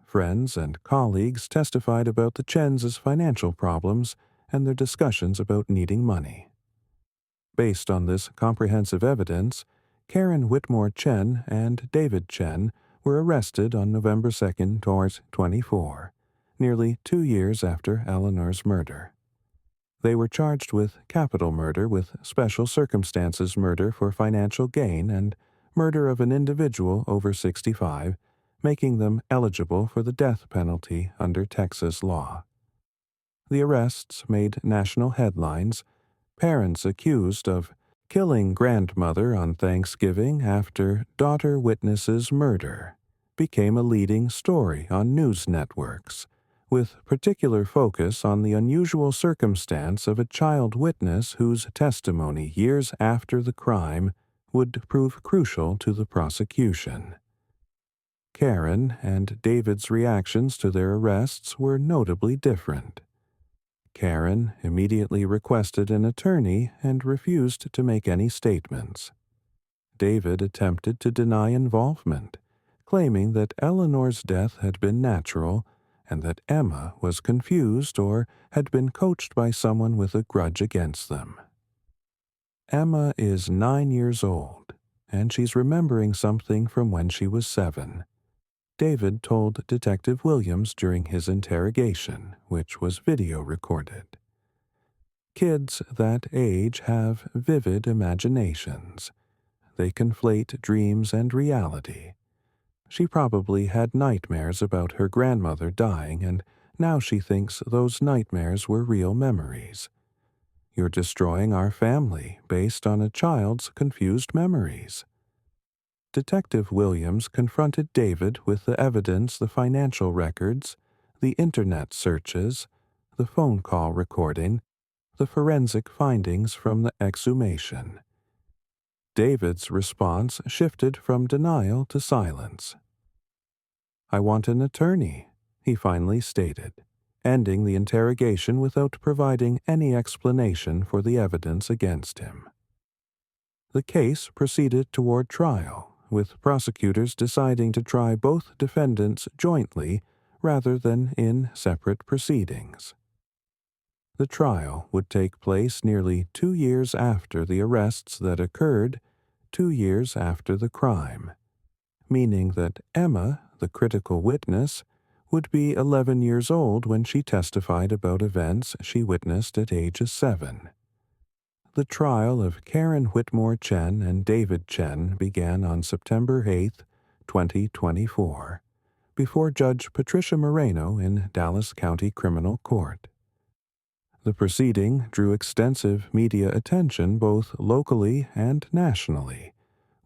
Friends and colleagues testified about the Chens' financial problems and their discussions about needing money. Based on this comprehensive evidence, Karen Whitmore Chen and David Chen were arrested on November 2, 2024, nearly 2 years after Eleanor's murder. They were charged with capital murder with special circumstances murder for financial gain and murder of an individual over 65, making them eligible for the death penalty under Texas law. The arrests made national headlines. Parents accused of killing grandmother on Thanksgiving after daughter witnesses murder became a leading story on news networks, with particular focus on the unusual circumstance of a child witness whose testimony years after the crime would prove crucial to the prosecution. Karen and David's reactions to their arrests were notably different. Karen immediately requested an attorney and refused to make any statements. David attempted to deny involvement, claiming that Eleanor's death had been natural and that Emma was confused or had been coached by someone with a grudge against them. Emma is 9 years old, and she's remembering something from when she was 7. David told Detective Williams during his interrogation, which was video recorded. Kids that age have vivid imaginations. They conflate dreams and reality. She probably had nightmares about her grandmother dying, and now she thinks those nightmares were real memories. You're destroying our family based on a child's confused memories. Detective Williams confronted David with the evidence, the financial records, the internet searches, the phone call recording, the forensic findings from the exhumation. David's response shifted from denial to silence. "I want an attorney," he finally stated, ending the interrogation without providing any explanation for the evidence against him. The case proceeded toward trial, with prosecutors deciding to try both defendants jointly rather than in separate proceedings. The trial would take place nearly 2 years after the arrests that occurred, 2 years after the crime, meaning that Emma, the critical witness, would be 11 years old when she testified about events she witnessed at age 7. The trial of Karen Whitmore Chen and David Chen began on September 8, 2024, before Judge Patricia Moreno in Dallas County Criminal Court. The proceeding drew extensive media attention both locally and nationally,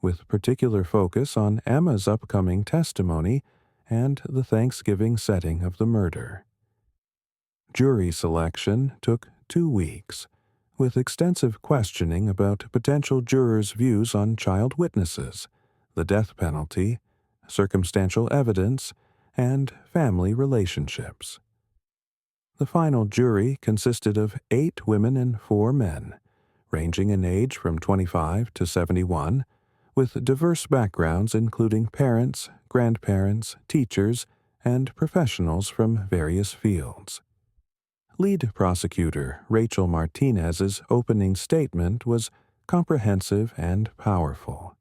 with particular focus on Emma's upcoming testimony and the Thanksgiving setting of the murder. Jury selection took 2 weeks, with extensive questioning about potential jurors' views on child witnesses, the death penalty, circumstantial evidence, and family relationships. The final jury consisted of 8 women and 4 men, ranging in age from 25 to 71, with diverse backgrounds including parents, grandparents, teachers, and professionals from various fields. Lead prosecutor Rachel Martinez's opening statement was comprehensive and powerful,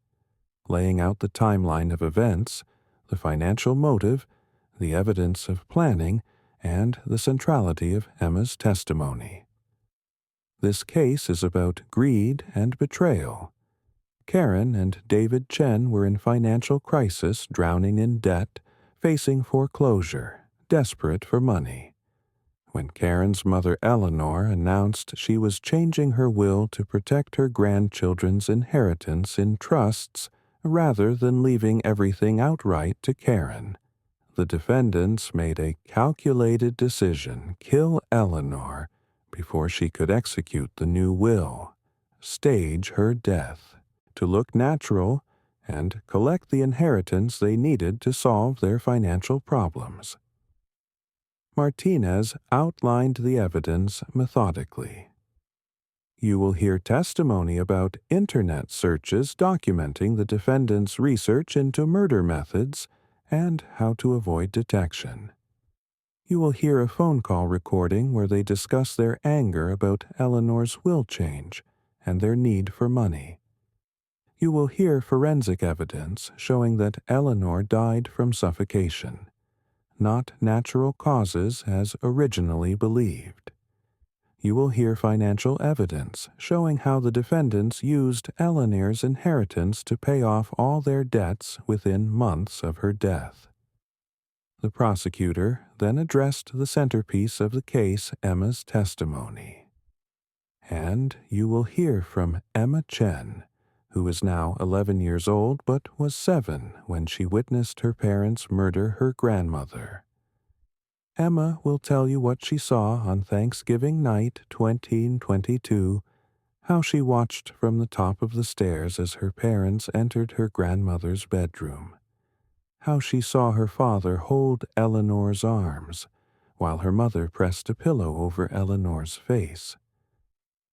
laying out the timeline of events, the financial motive, the evidence of planning, and the centrality of Emma's testimony. This case is about greed and betrayal. Karen and David Chen were in financial crisis, drowning in debt, facing foreclosure, desperate for money. When Karen's mother Eleanor announced she was changing her will to protect her grandchildren's inheritance in trusts rather than leaving everything outright to Karen, the defendants made a calculated decision: kill Eleanor before she could execute the new will, stage her death, to look natural, and collect the inheritance they needed to solve their financial problems. Martinez outlined the evidence methodically. You will hear testimony about internet searches documenting the defendant's research into murder methods and how to avoid detection. You will hear a phone call recording where they discuss their anger about Eleanor's will change and their need for money. You will hear forensic evidence showing that Eleanor died from suffocation, not natural causes as originally believed. You will hear financial evidence showing how the defendants used Eleanor's inheritance to pay off all their debts within months of her death. The prosecutor then addressed the centerpiece of the case, Emma's testimony. And you will hear from Emma Chen, who is now 11 years old but was 7 when she witnessed her parents murder her grandmother. Emma will tell you what she saw on Thanksgiving night 2022, how she watched from the top of the stairs as her parents entered her grandmother's bedroom, how she saw her father hold Eleanor's arms while her mother pressed a pillow over Eleanor's face,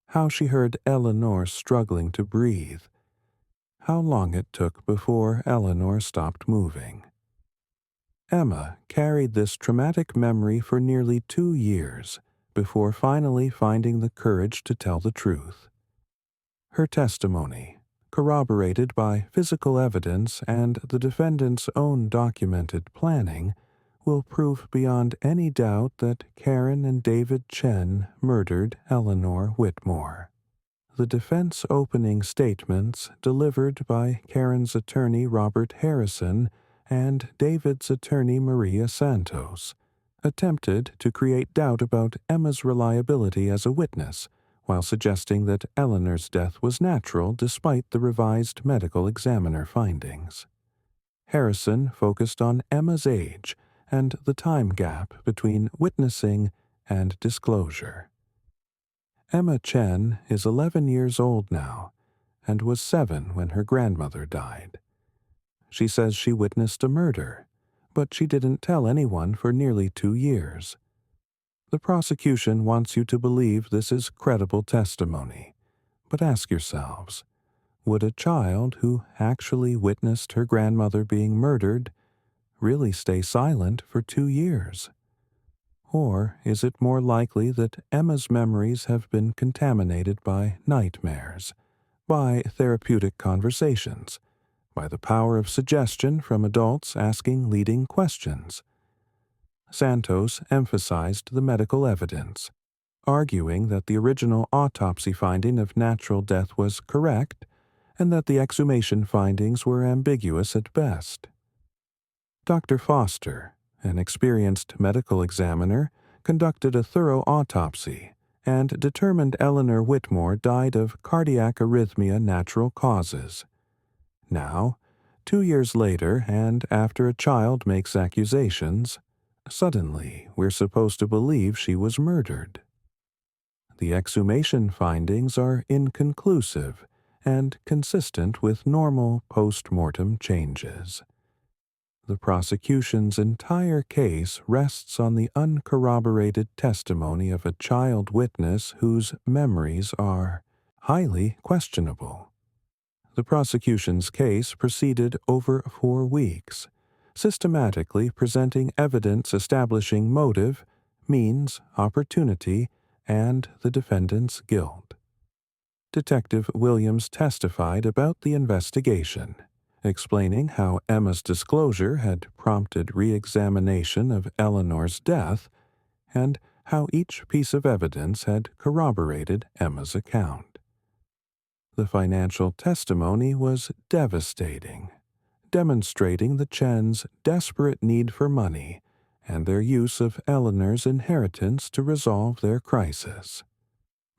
how she heard Eleanor struggling to breathe, how long it took before Eleanor stopped moving. Emma carried this traumatic memory for nearly 2 years before finally finding the courage to tell the truth. Her testimony, corroborated by physical evidence and the defendant's own documented planning, will prove beyond any doubt that Karen and David Chen murdered Eleanor Whitmore. The defense opening statements delivered by Karen's attorney Robert Harrison and David's attorney Maria Santos attempted to create doubt about Emma's reliability as a witness, while suggesting that Eleanor's death was natural despite the revised medical examiner findings. Harrison focused on Emma's age and the time gap between witnessing and disclosure. Emma Chen is 11 years old now and was 7 when her grandmother died. She says she witnessed a murder, but she didn't tell anyone for nearly 2 years. The prosecution wants you to believe this is credible testimony, but ask yourselves, would a child who actually witnessed her grandmother being murdered really stay silent for 2 years? Or is it more likely that Emma's memories have been contaminated by nightmares, by therapeutic conversations, by the power of suggestion from adults asking leading questions? Santos emphasized the medical evidence, arguing that the original autopsy finding of natural death was correct and that the exhumation findings were ambiguous at best. Dr. Foster, an experienced medical examiner, conducted a thorough autopsy and determined Eleanor Whitmore died of cardiac arrhythmia natural causes. Now, 2 years later, and after a child makes accusations, suddenly we're supposed to believe she was murdered. The exhumation findings are inconclusive and consistent with normal post-mortem changes. The prosecution's entire case rests on the uncorroborated testimony of a child witness whose memories are highly questionable. The prosecution's case proceeded over 4 weeks, systematically presenting evidence establishing motive, means, opportunity, and the defendant's guilt. Detective Williams testified about the investigation, explaining how Emma's disclosure had prompted re-examination of Eleanor's death and how each piece of evidence had corroborated Emma's account. The financial testimony was devastating, demonstrating the Chens' desperate need for money and their use of Eleanor's inheritance to resolve their crisis.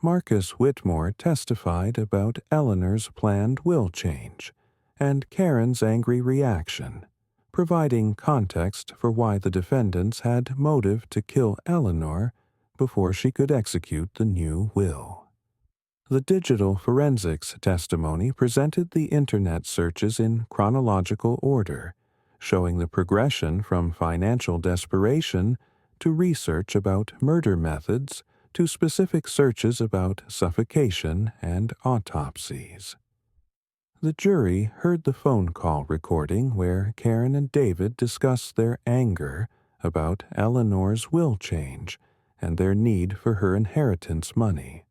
Marcus Whitmore testified about Eleanor's planned will change and Karen's angry reaction, providing context for why the defendants had motive to kill Eleanor before she could execute the new will. The digital forensics testimony presented the Internet searches in chronological order, showing the progression from financial desperation to research about murder methods to specific searches about suffocation and autopsies. The jury heard the phone call recording where Karen and David discussed their anger about Eleanor's will change and their need for her inheritance money.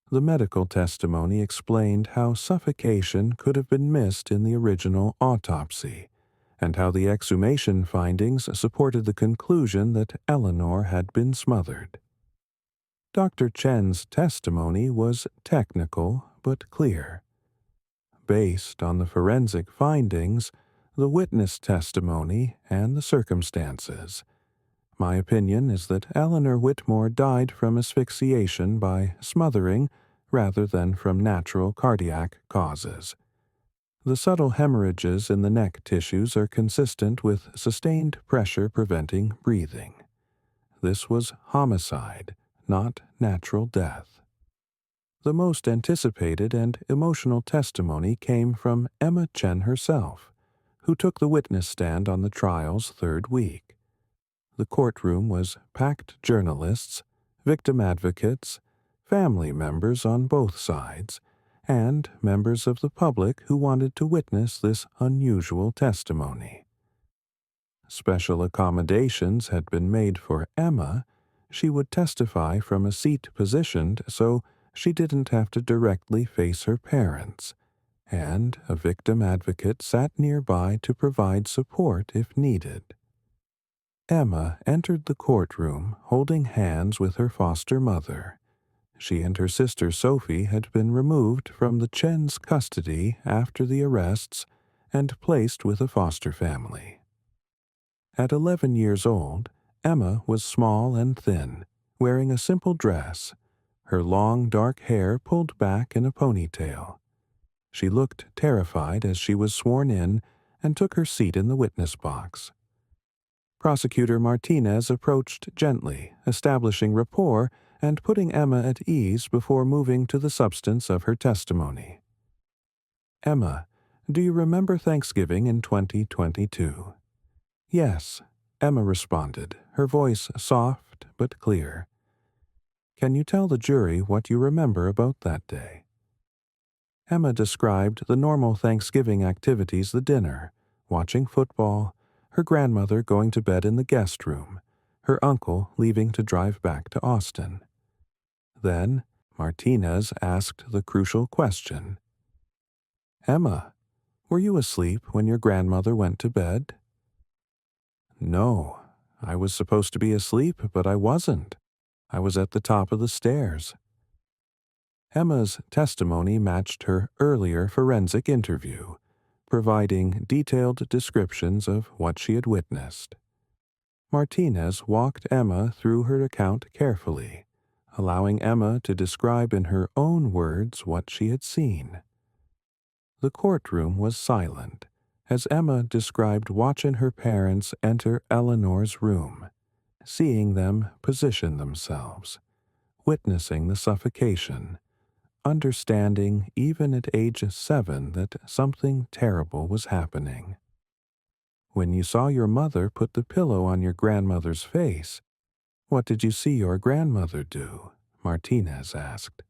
The medical testimony explained how suffocation could have been missed in the original autopsy, and how the exhumation findings supported the conclusion that Eleanor had been smothered. Dr. Chen's testimony was technical but clear. Based on the forensic findings, the witness testimony, and the circumstances, my opinion is that Eleanor Whitmore died from asphyxiation by smothering rather than from natural cardiac causes. The subtle hemorrhages in the neck tissues are consistent with sustained pressure preventing breathing. This was homicide, not natural death. The most anticipated and emotional testimony came from Emma Chen herself, who took the witness stand on the trial's 3rd week. The courtroom was packed journalists, victim advocates, family members on both sides, and members of the public who wanted to witness this unusual testimony. Special accommodations had been made for Emma. She would testify from a seat positioned so she didn't have to directly face her parents, and a victim advocate sat nearby to provide support if needed. Emma entered the courtroom holding hands with her foster mother. She and her sister Sophie had been removed from the Chen's custody after the arrests and placed with a foster family. At 11 years old, Emma was small and thin, wearing a simple dress, her long dark hair pulled back in a ponytail. She looked terrified as she was sworn in and took her seat in the witness box. Prosecutor Martinez approached gently, establishing rapport and putting Emma at ease before moving to the substance of her testimony. Emma, do you remember Thanksgiving in 2022? Yes, Emma responded, her voice soft but clear. Can you tell the jury what you remember about that day? Emma described the normal Thanksgiving activities: the dinner, watching football, her grandmother going to bed in the guest room, her uncle leaving to drive back to Austin. Then Martinez asked the crucial question. Emma, were you asleep when your grandmother went to bed? No, I was supposed to be asleep, but I wasn't. I was at the top of the stairs. Emma's testimony matched her earlier forensic interview, providing detailed descriptions of what she had witnessed. Martinez walked Emma through her account carefully, allowing Emma to describe in her own words what she had seen. The courtroom was silent as Emma described watching her parents enter Eleanor's room, seeing them position themselves, witnessing the suffocation, understanding even at age 7 that something terrible was happening. When you saw your mother put the pillow on your grandmother's face, what did you see your grandmother do? Martinez asked.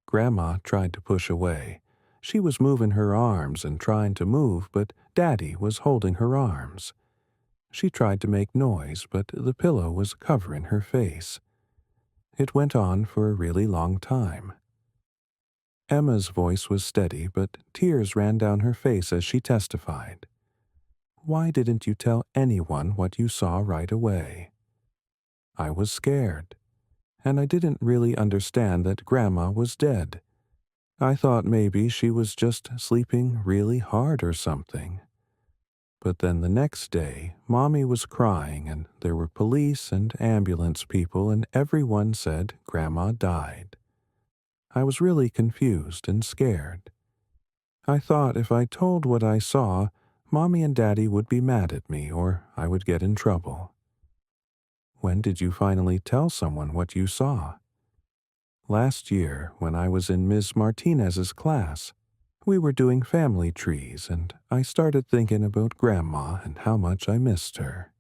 Grandma tried to push away. She was moving her arms and trying to move, but Daddy was holding her arms. She tried to make noise, but the pillow was covering her face. It went on for a really long time. Emma's voice was steady, but tears ran down her face as she testified. Why didn't you tell anyone what you saw right away? I was scared, and I didn't really understand that Grandma was dead. I thought maybe she was just sleeping really hard or something. But then the next day, Mommy was crying and there were police and ambulance people and everyone said Grandma died. I was really confused and scared. I thought if I told what I saw, Mommy and Daddy would be mad at me or I would get in trouble. When did you finally tell someone what you saw? Last year, when I was in Ms. Martinez's class, we were doing family trees and I started thinking about Grandma and how much I missed her.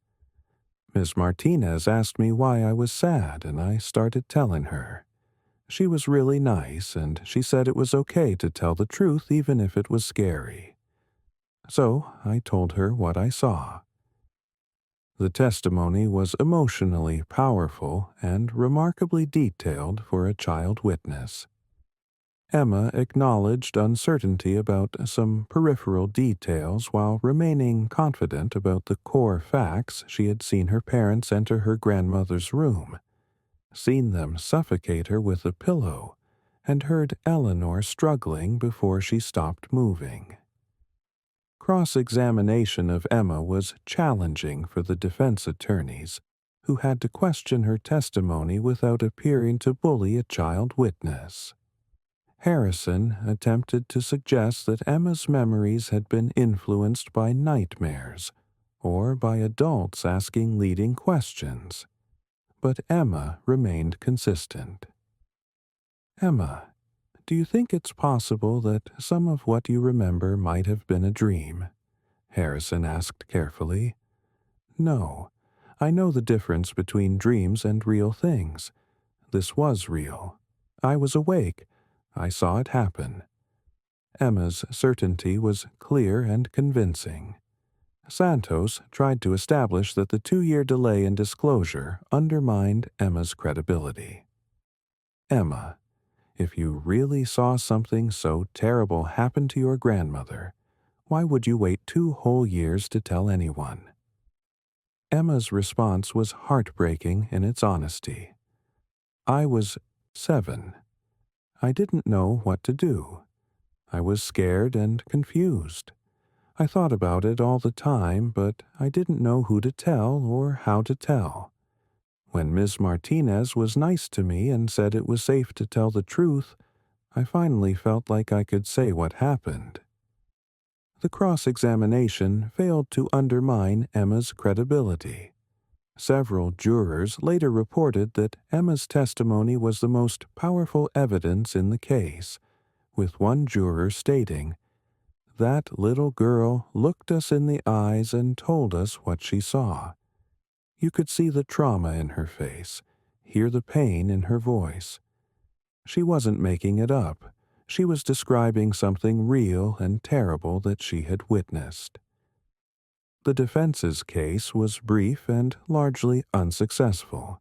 Ms. Martinez asked me why I was sad and I started telling her. She was really nice and she said it was okay to tell the truth even if it was scary. So I told her what I saw. The testimony was emotionally powerful and remarkably detailed for a child witness. Emma acknowledged uncertainty about some peripheral details while remaining confident about the core facts. She had seen her parents enter her grandmother's room, seen them suffocate her with a pillow, and heard Eleanor struggling before she stopped moving. Cross-examination of Emma was challenging for the defense attorneys, who had to question her testimony without appearing to bully a child witness. Harrison attempted to suggest that Emma's memories had been influenced by nightmares or by adults asking leading questions, but Emma remained consistent. Emma, do you think it's possible that some of what you remember might have been a dream? Harrison asked carefully. No, I know the difference between dreams and real things. This was real. I was awake. I saw it happen. Emma's certainty was clear and convincing. Santos tried to establish that the 2-year delay in disclosure undermined Emma's credibility. Emma, if you really saw something so terrible happen to your grandmother, why would you wait 2 whole years to tell anyone? Emma's response was heartbreaking in its honesty. I was 7. I didn't know what to do. I was scared and confused. I thought about it all the time, but I didn't know who to tell or how to tell. When Ms. Martinez was nice to me and said it was safe to tell the truth, I finally felt like I could say what happened. The cross-examination failed to undermine Emma's credibility. Several jurors later reported that Emma's testimony was the most powerful evidence in the case, with one juror stating, "That little girl looked us in the eyes and told us what she saw. You could see the trauma in her face, hear the pain in her voice. She wasn't making it up. She was describing something real and terrible that she had witnessed." The defense's case was brief and largely unsuccessful.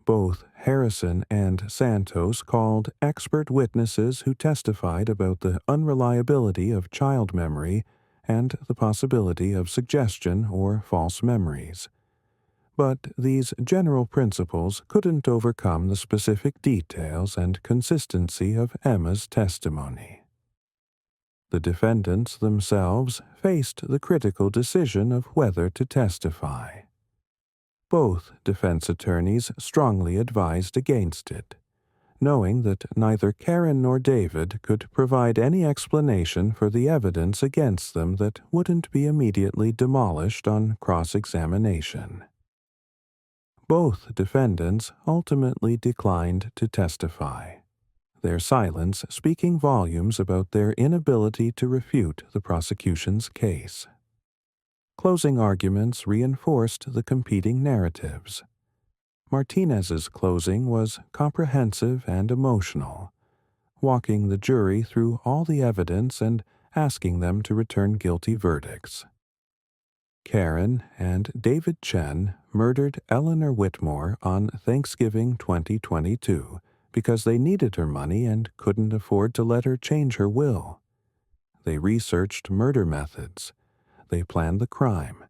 Both Harrison and Santos called expert witnesses who testified about the unreliability of child memory and the possibility of suggestion or false memories. But these general principles couldn't overcome the specific details and consistency of Emma's testimony. The defendants themselves faced the critical decision of whether to testify. Both defense attorneys strongly advised against it, knowing that neither Karen nor David could provide any explanation for the evidence against them that wouldn't be immediately demolished on cross-examination. Both defendants ultimately declined to testify, their silence speaking volumes about their inability to refute the prosecution's case. Closing arguments reinforced the competing narratives. Martinez's closing was comprehensive and emotional, walking the jury through all the evidence and asking them to return guilty verdicts. Karen and David Chen murdered Eleanor Whitmore on Thanksgiving 2022 because they needed her money and couldn't afford to let her change her will. They researched murder methods. They planned the crime.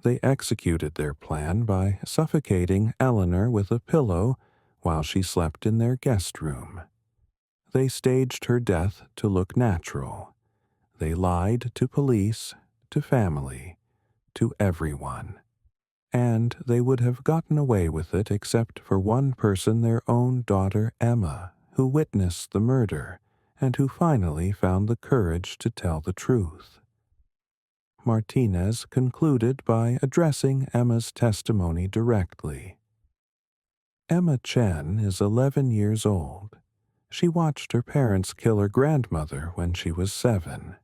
They executed their plan by suffocating Eleanor with a pillow while she slept in their guest room. They staged her death to look natural. They lied to police, to family, to everyone. And they would have gotten away with it except for one person, their own daughter Emma, who witnessed the murder and who finally found the courage to tell the truth. Martinez concluded by addressing Emma's testimony directly. Emma Chen is 11 years old. She watched her parents kill her grandmother when she was 7.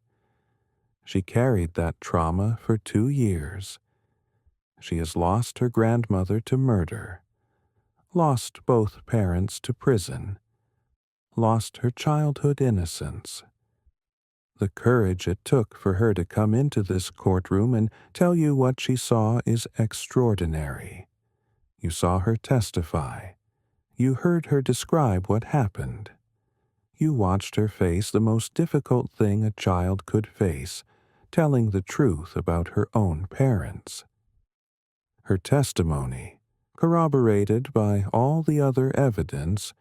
She carried that trauma for 2 years. She has lost her grandmother to murder, lost both parents to prison, lost her childhood innocence. The courage it took for her to come into this courtroom and tell you what she saw is extraordinary. You saw her testify. You heard her describe what happened. You watched her face the most difficult thing a child could face, telling the truth about her own parents. Her testimony, corroborated by all the other evidence,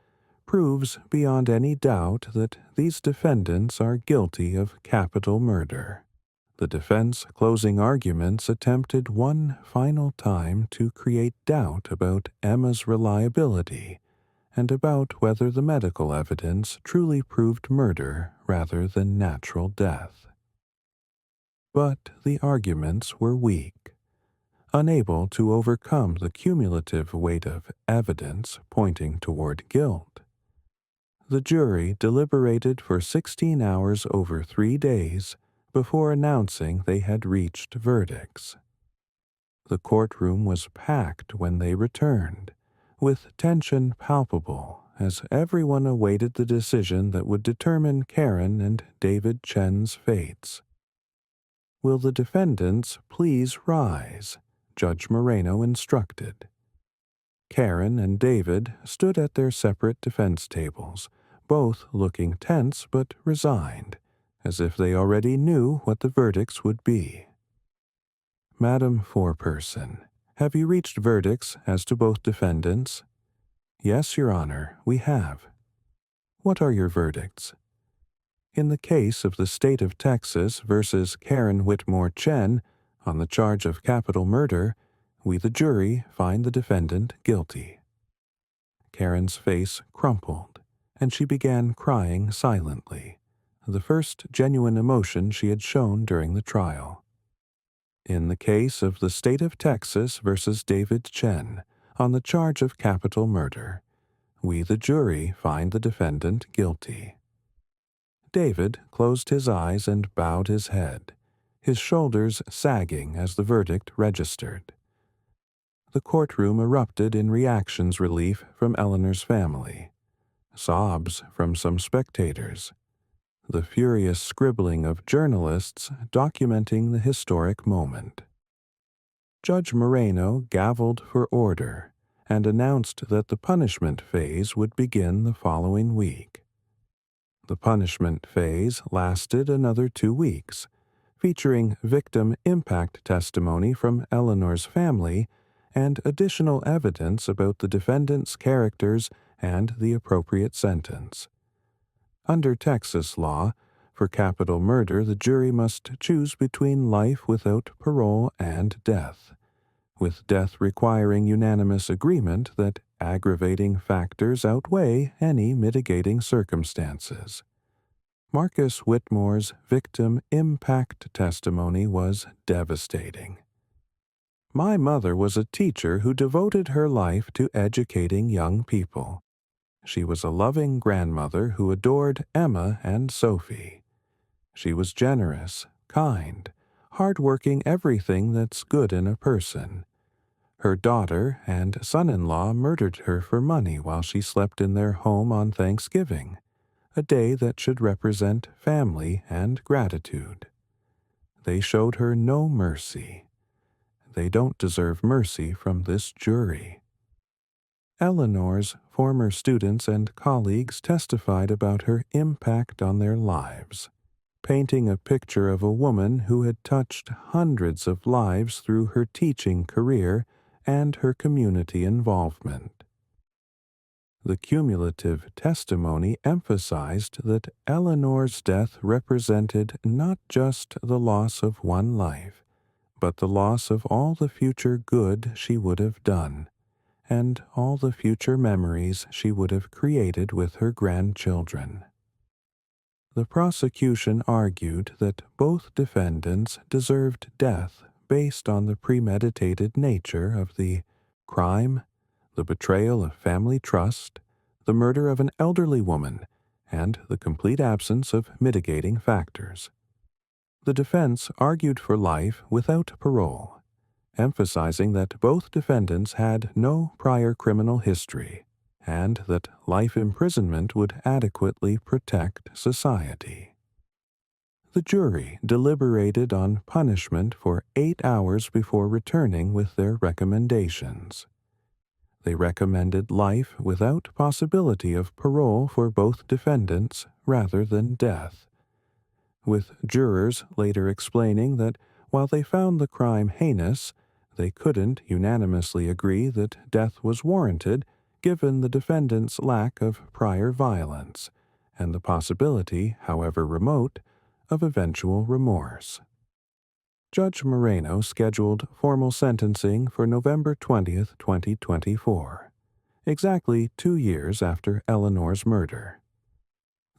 proves beyond any doubt that these defendants are guilty of capital murder. The defense closing arguments attempted one final time to create doubt about Emma's reliability and about whether the medical evidence truly proved murder rather than natural death. But the arguments were weak, unable to overcome the cumulative weight of evidence pointing toward guilt. The jury deliberated for 16 hours over 3 days before announcing they had reached verdicts. The courtroom was packed when they returned, with tension palpable as everyone awaited the decision that would determine Karen and David Chen's fates. Will the defendants please rise? Judge Moreno instructed. Karen and David stood at their separate defense tables, both looking tense but resigned, as if they already knew what the verdicts would be. Madam Foreperson, have you reached verdicts as to both defendants? Yes, Your Honor, we have. What are your verdicts? In the case of the State of Texas versus Karen Whitmore Chen on the charge of capital murder, we the jury find the defendant guilty. Karen's face crumpled, and she began crying silently, the first genuine emotion she had shown during the trial. In the case of the State of Texas versus David Chen on the charge of capital murder, we the jury find the defendant guilty. David closed his eyes and bowed his head, his shoulders sagging as the verdict registered. The courtroom erupted in reactions relief from Eleanor's family, sobs from some spectators, the furious scribbling of journalists documenting the historic moment. Judge Moreno gavelled for order and announced that the punishment phase would begin the following week. The punishment phase lasted another 2 weeks, featuring victim impact testimony from Eleanor's family and additional evidence about the defendant's characters and the appropriate sentence. Under Texas law, for capital murder the jury must choose between life without parole and death, with death requiring unanimous agreement that aggravating factors outweigh any mitigating circumstances. Marcus Whitmore's victim impact testimony was devastating. My mother was a teacher who devoted her life to educating young people. She was a loving grandmother who adored Emma and Sophie. She was generous, kind, hard-working, everything that's good in a person. Her daughter and son-in-law murdered her for money while she slept in their home on Thanksgiving, a day that should represent family and gratitude. They showed her no mercy. They don't deserve mercy from this jury. Eleanor's former students and colleagues testified about her impact on their lives, painting a picture of a woman who had touched hundreds of lives through her teaching career and her community involvement. The cumulative testimony emphasized that Eleanor's death represented not just the loss of one life, but the loss of all the future good she would have done, and all the future memories she would have created with her grandchildren. The prosecution argued that both defendants deserved death based on the premeditated nature of the crime, the betrayal of family trust, the murder of an elderly woman, and the complete absence of mitigating factors. The defense argued for life without parole, emphasizing that both defendants had no prior criminal history and that life imprisonment would adequately protect society. The jury deliberated on punishment for 8 hours before returning with their recommendations. They recommended life without possibility of parole for both defendants rather than death, with jurors later explaining that while they found the crime heinous, they couldn't unanimously agree that death was warranted given the defendant's lack of prior violence and the possibility, however remote, of eventual remorse. Judge Moreno scheduled formal sentencing for November 20, 2024, exactly 2 years after Eleanor's murder.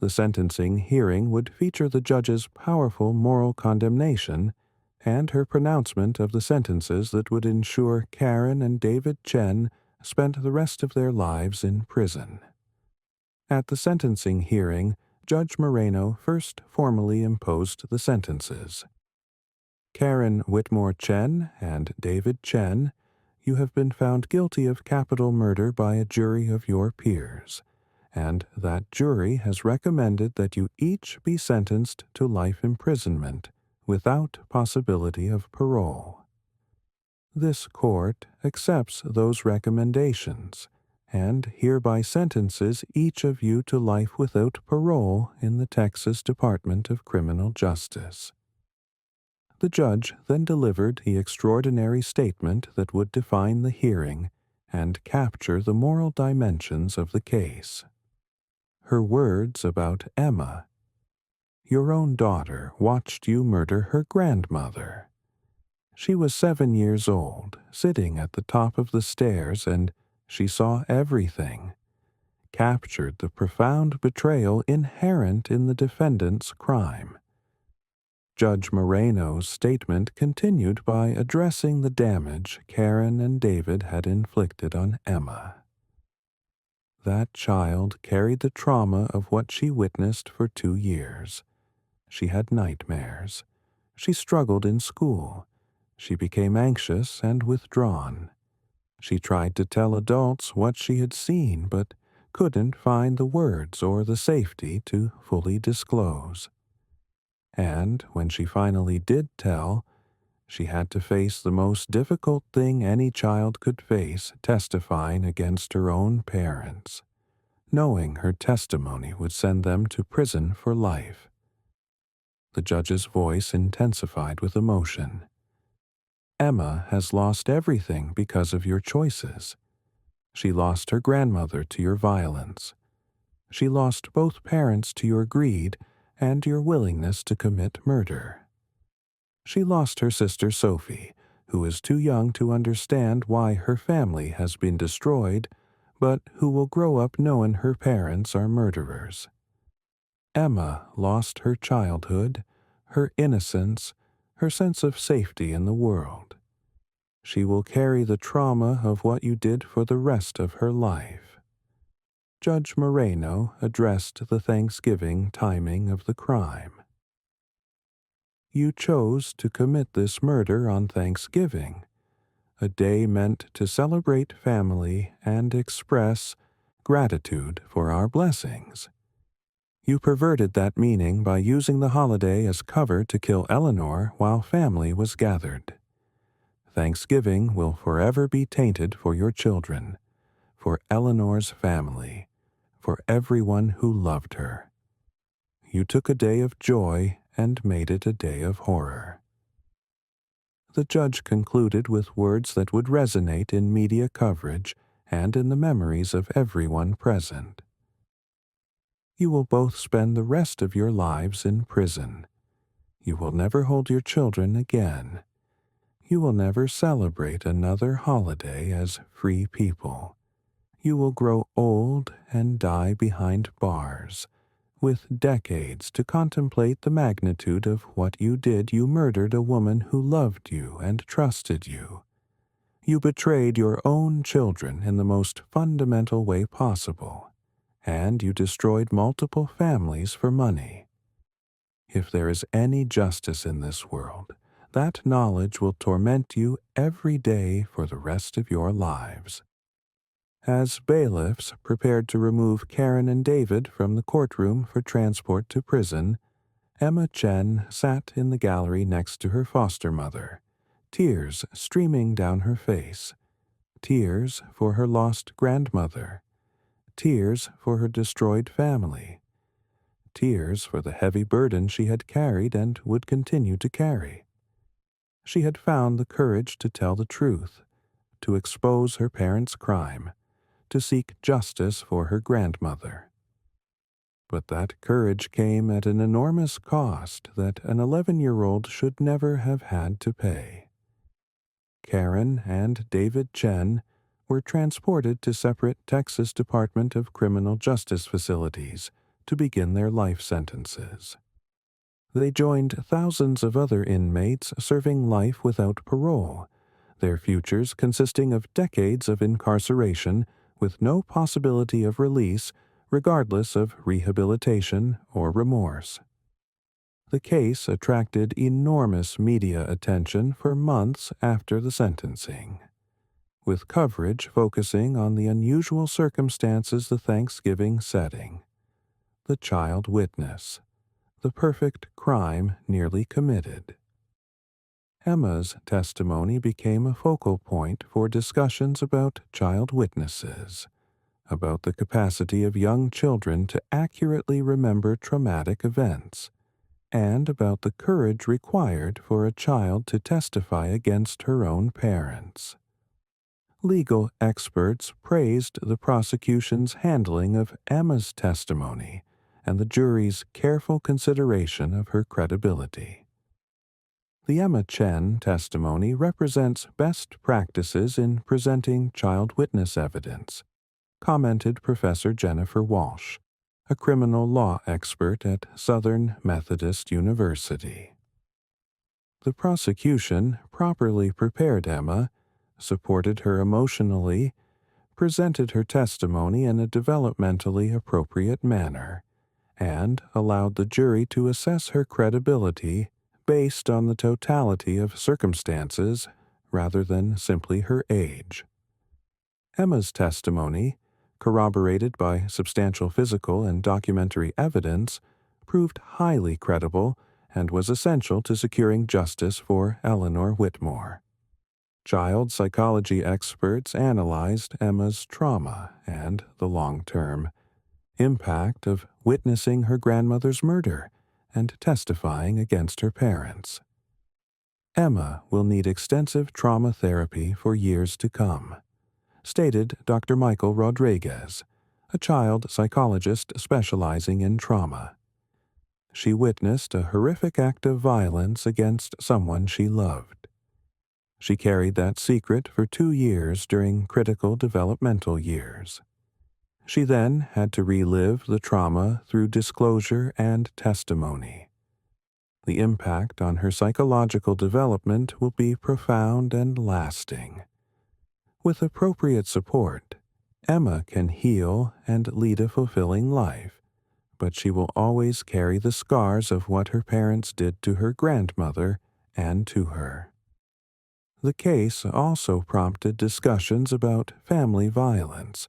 The sentencing hearing would feature the judge's powerful moral condemnation and her pronouncement of the sentences that would ensure Karen and David Chen spent the rest of their lives in prison. At the sentencing hearing, Judge Moreno first formally imposed the sentences. Karen Whitmore Chen and David Chen, you have been found guilty of capital murder by a jury of your peers, and that jury has recommended that you each be sentenced to life imprisonment without possibility of parole. This court accepts those recommendations and hereby sentences each of you to life without parole in the Texas Department of Criminal Justice. The judge then delivered the extraordinary statement that would define the hearing and capture the moral dimensions of the case. Her words about Emma. Your own daughter watched you murder her grandmother. She was 7 years old, sitting at the top of the stairs, and she saw everything, captured the profound betrayal inherent in the defendant's crime. Judge Moreno's statement continued by addressing the damage Karen and David had inflicted on Emma. That child carried the trauma of what she witnessed for 2 years. She had nightmares. She struggled in school. She became anxious and withdrawn. She tried to tell adults what she had seen, but couldn't find the words or the safety to fully disclose. And when she finally did tell, she had to face the most difficult thing any child could face, testifying against her own parents, knowing her testimony would send them to prison for life. The judge's voice intensified with emotion. Emma has lost everything because of your choices. She lost her grandmother to your violence. She lost both parents to your greed and your willingness to commit murder. She lost her sister Sophie, who is too young to understand why her family has been destroyed, but who will grow up knowing her parents are murderers. Emma lost her childhood, her innocence, her sense of safety in the world. She will carry the trauma of what you did for the rest of her life. Judge Moreno addressed the Thanksgiving timing of the crime. You chose to commit this murder on Thanksgiving, a day meant to celebrate family and express gratitude for our blessings. You perverted that meaning by using the holiday as cover to kill Eleanor while family was gathered. Thanksgiving will forever be tainted for your children, for Eleanor's family, for everyone who loved her. You took a day of joy and made it a day of horror. The judge concluded with words that would resonate in media coverage and in the memories of everyone present. You will both spend the rest of your lives in prison. You will never hold your children again. You will never celebrate another holiday as free people. You will grow old and die behind bars, with decades to contemplate the magnitude of what you did. You murdered a woman who loved you and trusted you. You betrayed your own children in the most fundamental way possible, and you destroyed multiple families for money. If there is any justice in this world, that knowledge will torment you every day for the rest of your lives. As bailiffs prepared to remove Karen and David from the courtroom for transport to prison, Emma Chen sat in the gallery next to her foster mother, tears streaming down her face, tears for her lost grandmother, tears for her destroyed family, tears for the heavy burden she had carried and would continue to carry. She had found the courage to tell the truth, to expose her parents' crime, to seek justice for her grandmother. But that courage came at an enormous cost that an 11-year-old should never have had to pay. Karen and David Chen were transported to separate Texas Department of Criminal Justice facilities to begin their life sentences. They joined thousands of other inmates serving life without parole, their futures consisting of decades of incarceration with no possibility of release, regardless of rehabilitation or remorse. The case attracted enormous media attention for months after the sentencing, with coverage focusing on the unusual circumstances, the Thanksgiving setting, the child witness, the perfect crime nearly committed. Emma's testimony became a focal point for discussions about child witnesses, about the capacity of young children to accurately remember traumatic events, and about the courage required for a child to testify against her own parents. Legal experts praised the prosecution's handling of Emma's testimony and the jury's careful consideration of her credibility. The Emma Chen testimony represents best practices in presenting child witness evidence, commented Professor Jennifer Walsh, a criminal law expert at Southern Methodist University. The prosecution properly prepared Emma, supported her emotionally, presented her testimony in a developmentally appropriate manner, and allowed the jury to assess her credibility based on the totality of circumstances rather than simply her age. Emma's testimony, corroborated by substantial physical and documentary evidence, proved highly credible and was essential to securing justice for Eleanor Whitmore. Child psychology experts analyzed Emma's trauma and the long-term impact of witnessing her grandmother's murder and testifying against her parents. Emma will need extensive trauma therapy for years to come, stated Dr. Michael Rodriguez, a child psychologist specializing in trauma. She witnessed a horrific act of violence against someone she loved. She carried that secret for 2 years during critical developmental years. She then had to relive the trauma through disclosure and testimony. The impact on her psychological development will be profound and lasting. With appropriate support, Emma can heal and lead a fulfilling life, but she will always carry the scars of what her parents did to her grandmother and to her. The case also prompted discussions about family violence,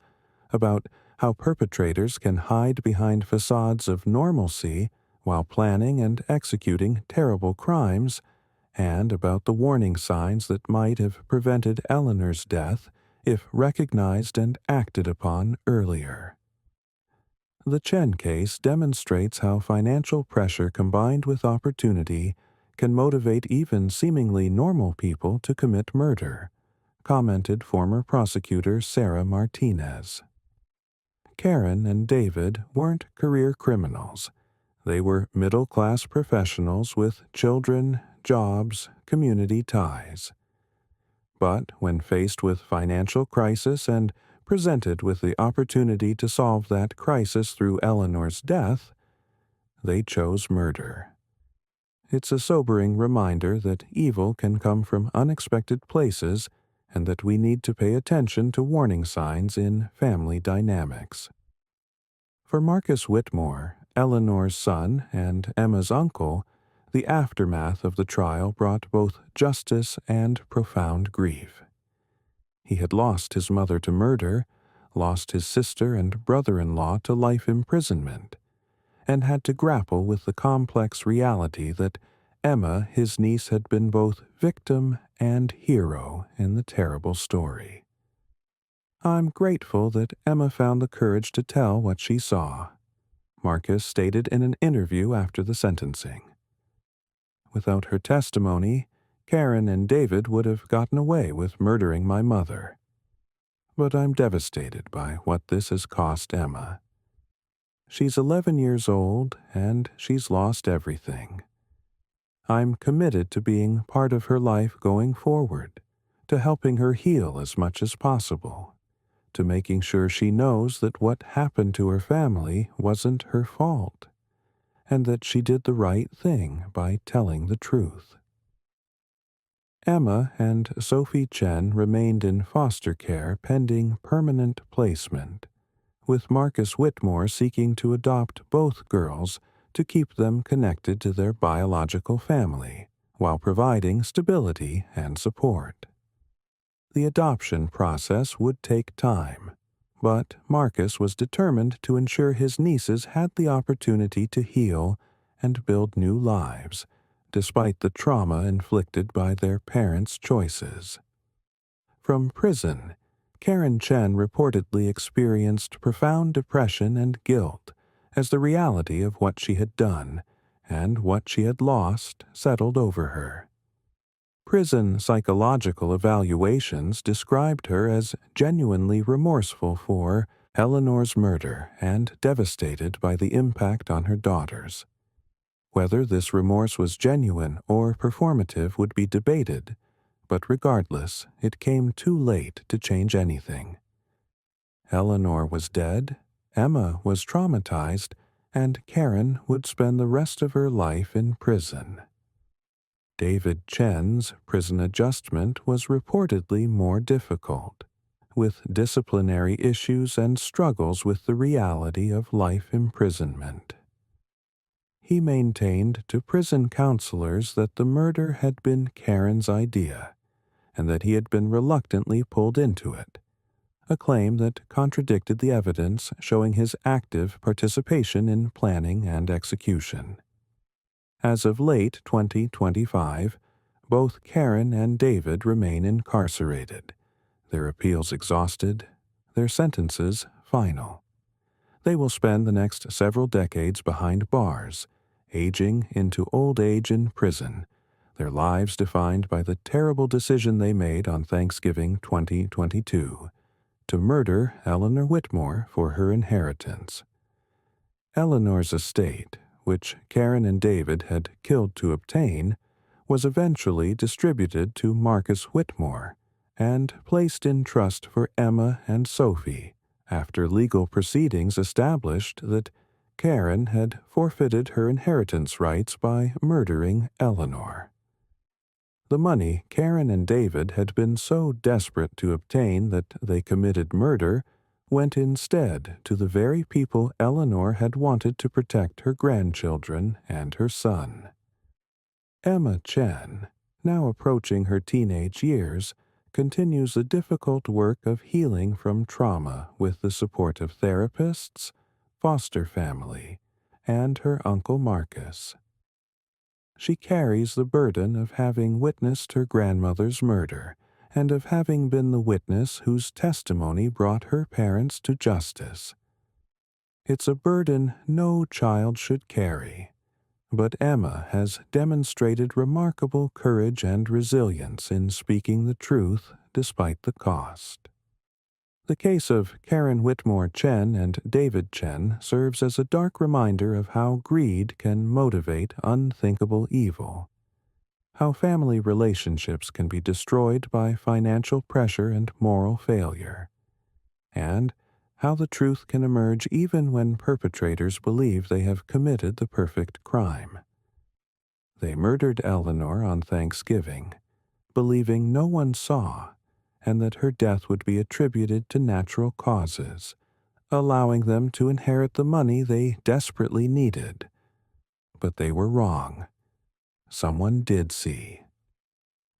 about how perpetrators can hide behind facades of normalcy while planning and executing terrible crimes, and about the warning signs that might have prevented Eleanor's death if recognized and acted upon earlier. The Chen case demonstrates how financial pressure combined with opportunity can motivate even seemingly normal people to commit murder, commented former prosecutor Sarah Martinez. Karen and David weren't career criminals. They were middle-class professionals with children, jobs, community ties. But when faced with financial crisis and presented with the opportunity to solve that crisis through Eleanor's death, they chose murder. It's a sobering reminder that evil can come from unexpected places and that we need to pay attention to warning signs in family dynamics. For Marcus Whitmore, Eleanor's son and Emma's uncle, the aftermath of the trial brought both justice and profound grief. He had lost his mother to murder, lost his sister and brother-in-law to life imprisonment, and had to grapple with the complex reality that Emma, his niece, had been both victim and hero in the terrible story. "I'm grateful that Emma found the courage to tell what she saw," Marcus stated in an interview after the sentencing. "Without her testimony, Karen and David would have gotten away with murdering my mother. But I'm devastated by what this has cost Emma. She's 11 years old, and she's lost everything. I'm committed to being part of her life going forward, to helping her heal as much as possible, to making sure she knows that what happened to her family wasn't her fault, and that she did the right thing by telling the truth." Emma and Sophie Chen remained in foster care pending permanent placement, with Marcus Whitmore seeking to adopt both girls to keep them connected to their biological family, while providing stability and support. The adoption process would take time, but Marcus was determined to ensure his nieces had the opportunity to heal and build new lives, despite the trauma inflicted by their parents' choices. From prison, Karen Chen reportedly experienced profound depression and guilt as the reality of what she had done and what she had lost settled over her. Prison psychological evaluations described her as genuinely remorseful for Eleanor's murder and devastated by the impact on her daughters. Whether this remorse was genuine or performative would be debated, but regardless, it came too late to change anything. Eleanor was dead, Emma was traumatized, and Karen would spend the rest of her life in prison. David Chen's prison adjustment was reportedly more difficult, with disciplinary issues and struggles with the reality of life imprisonment. He maintained to prison counselors that the murder had been Karen's idea, and that he had been reluctantly pulled into it, a claim that contradicted the evidence showing his active participation in planning and execution. As of late 2025, both Karen and David remain incarcerated, their appeals exhausted, their sentences final. They will spend the next several decades behind bars, aging into old age in prison, their lives defined by the terrible decision they made on Thanksgiving 2022 to murder Eleanor Whitmore for her inheritance. Eleanor's estate, which Karen and David had killed to obtain, was eventually distributed to Marcus Whitmore and placed in trust for Emma and Sophie after legal proceedings established that Karen had forfeited her inheritance rights by murdering Eleanor. The money Karen and David had been so desperate to obtain that they committed murder went instead to the very people Eleanor had wanted to protect her grandchildren and her son. Emma Chen, now approaching her teenage years, continues the difficult work of healing from trauma with the support of therapists, foster family, and her uncle Marcus. She carries the burden of having witnessed her grandmother's murder and of having been the witness whose testimony brought her parents to justice. It's a burden no child should carry, but Emma has demonstrated remarkable courage and resilience in speaking the truth despite the cost. The case of Karen Whitmore Chen and David Chen serves as a dark reminder of how greed can motivate unthinkable evil, how family relationships can be destroyed by financial pressure and moral failure, and how the truth can emerge even when perpetrators believe they have committed the perfect crime. They murdered Eleanor on Thanksgiving, believing no one saw, and that her death would be attributed to natural causes, allowing them to inherit the money they desperately needed. But they were wrong. Someone did see.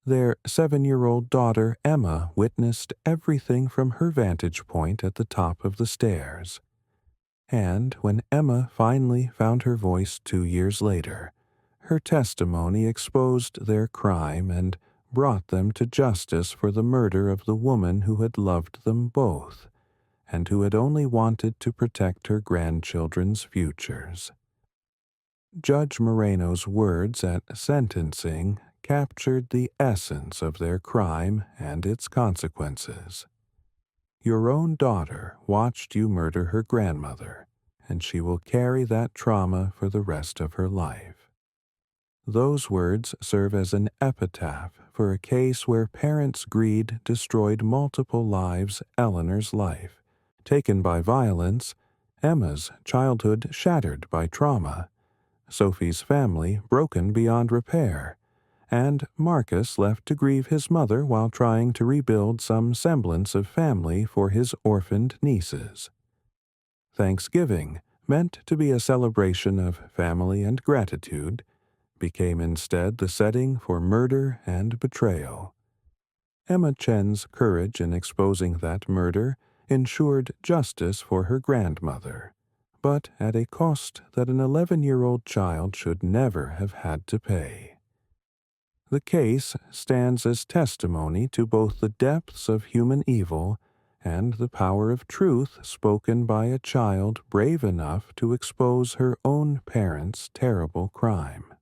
Their 7-year-old daughter Emma witnessed everything from her vantage point at the top of the stairs. And when Emma finally found her voice 2 years later, her testimony exposed their crime and brought them to justice for the murder of the woman who had loved them both, and who had only wanted to protect her grandchildren's futures. Judge Moreno's words at sentencing captured the essence of their crime and its consequences. Your own daughter watched you murder her grandmother, and she will carry that trauma for the rest of her life. Those words serve as an epitaph for a case where parents' greed destroyed multiple lives: Eleanor's life, taken by violence, Emma's childhood shattered by trauma, Sophie's family broken beyond repair, and Marcus left to grieve his mother while trying to rebuild some semblance of family for his orphaned nieces. Thanksgiving, meant to be a celebration of family and gratitude, became instead the setting for murder and betrayal. Emma Chen's courage in exposing that murder ensured justice for her grandmother, but at a cost that an 11-year-old child should never have had to pay. The case stands as testimony to both the depths of human evil and the power of truth spoken by a child brave enough to expose her own parents' terrible crime.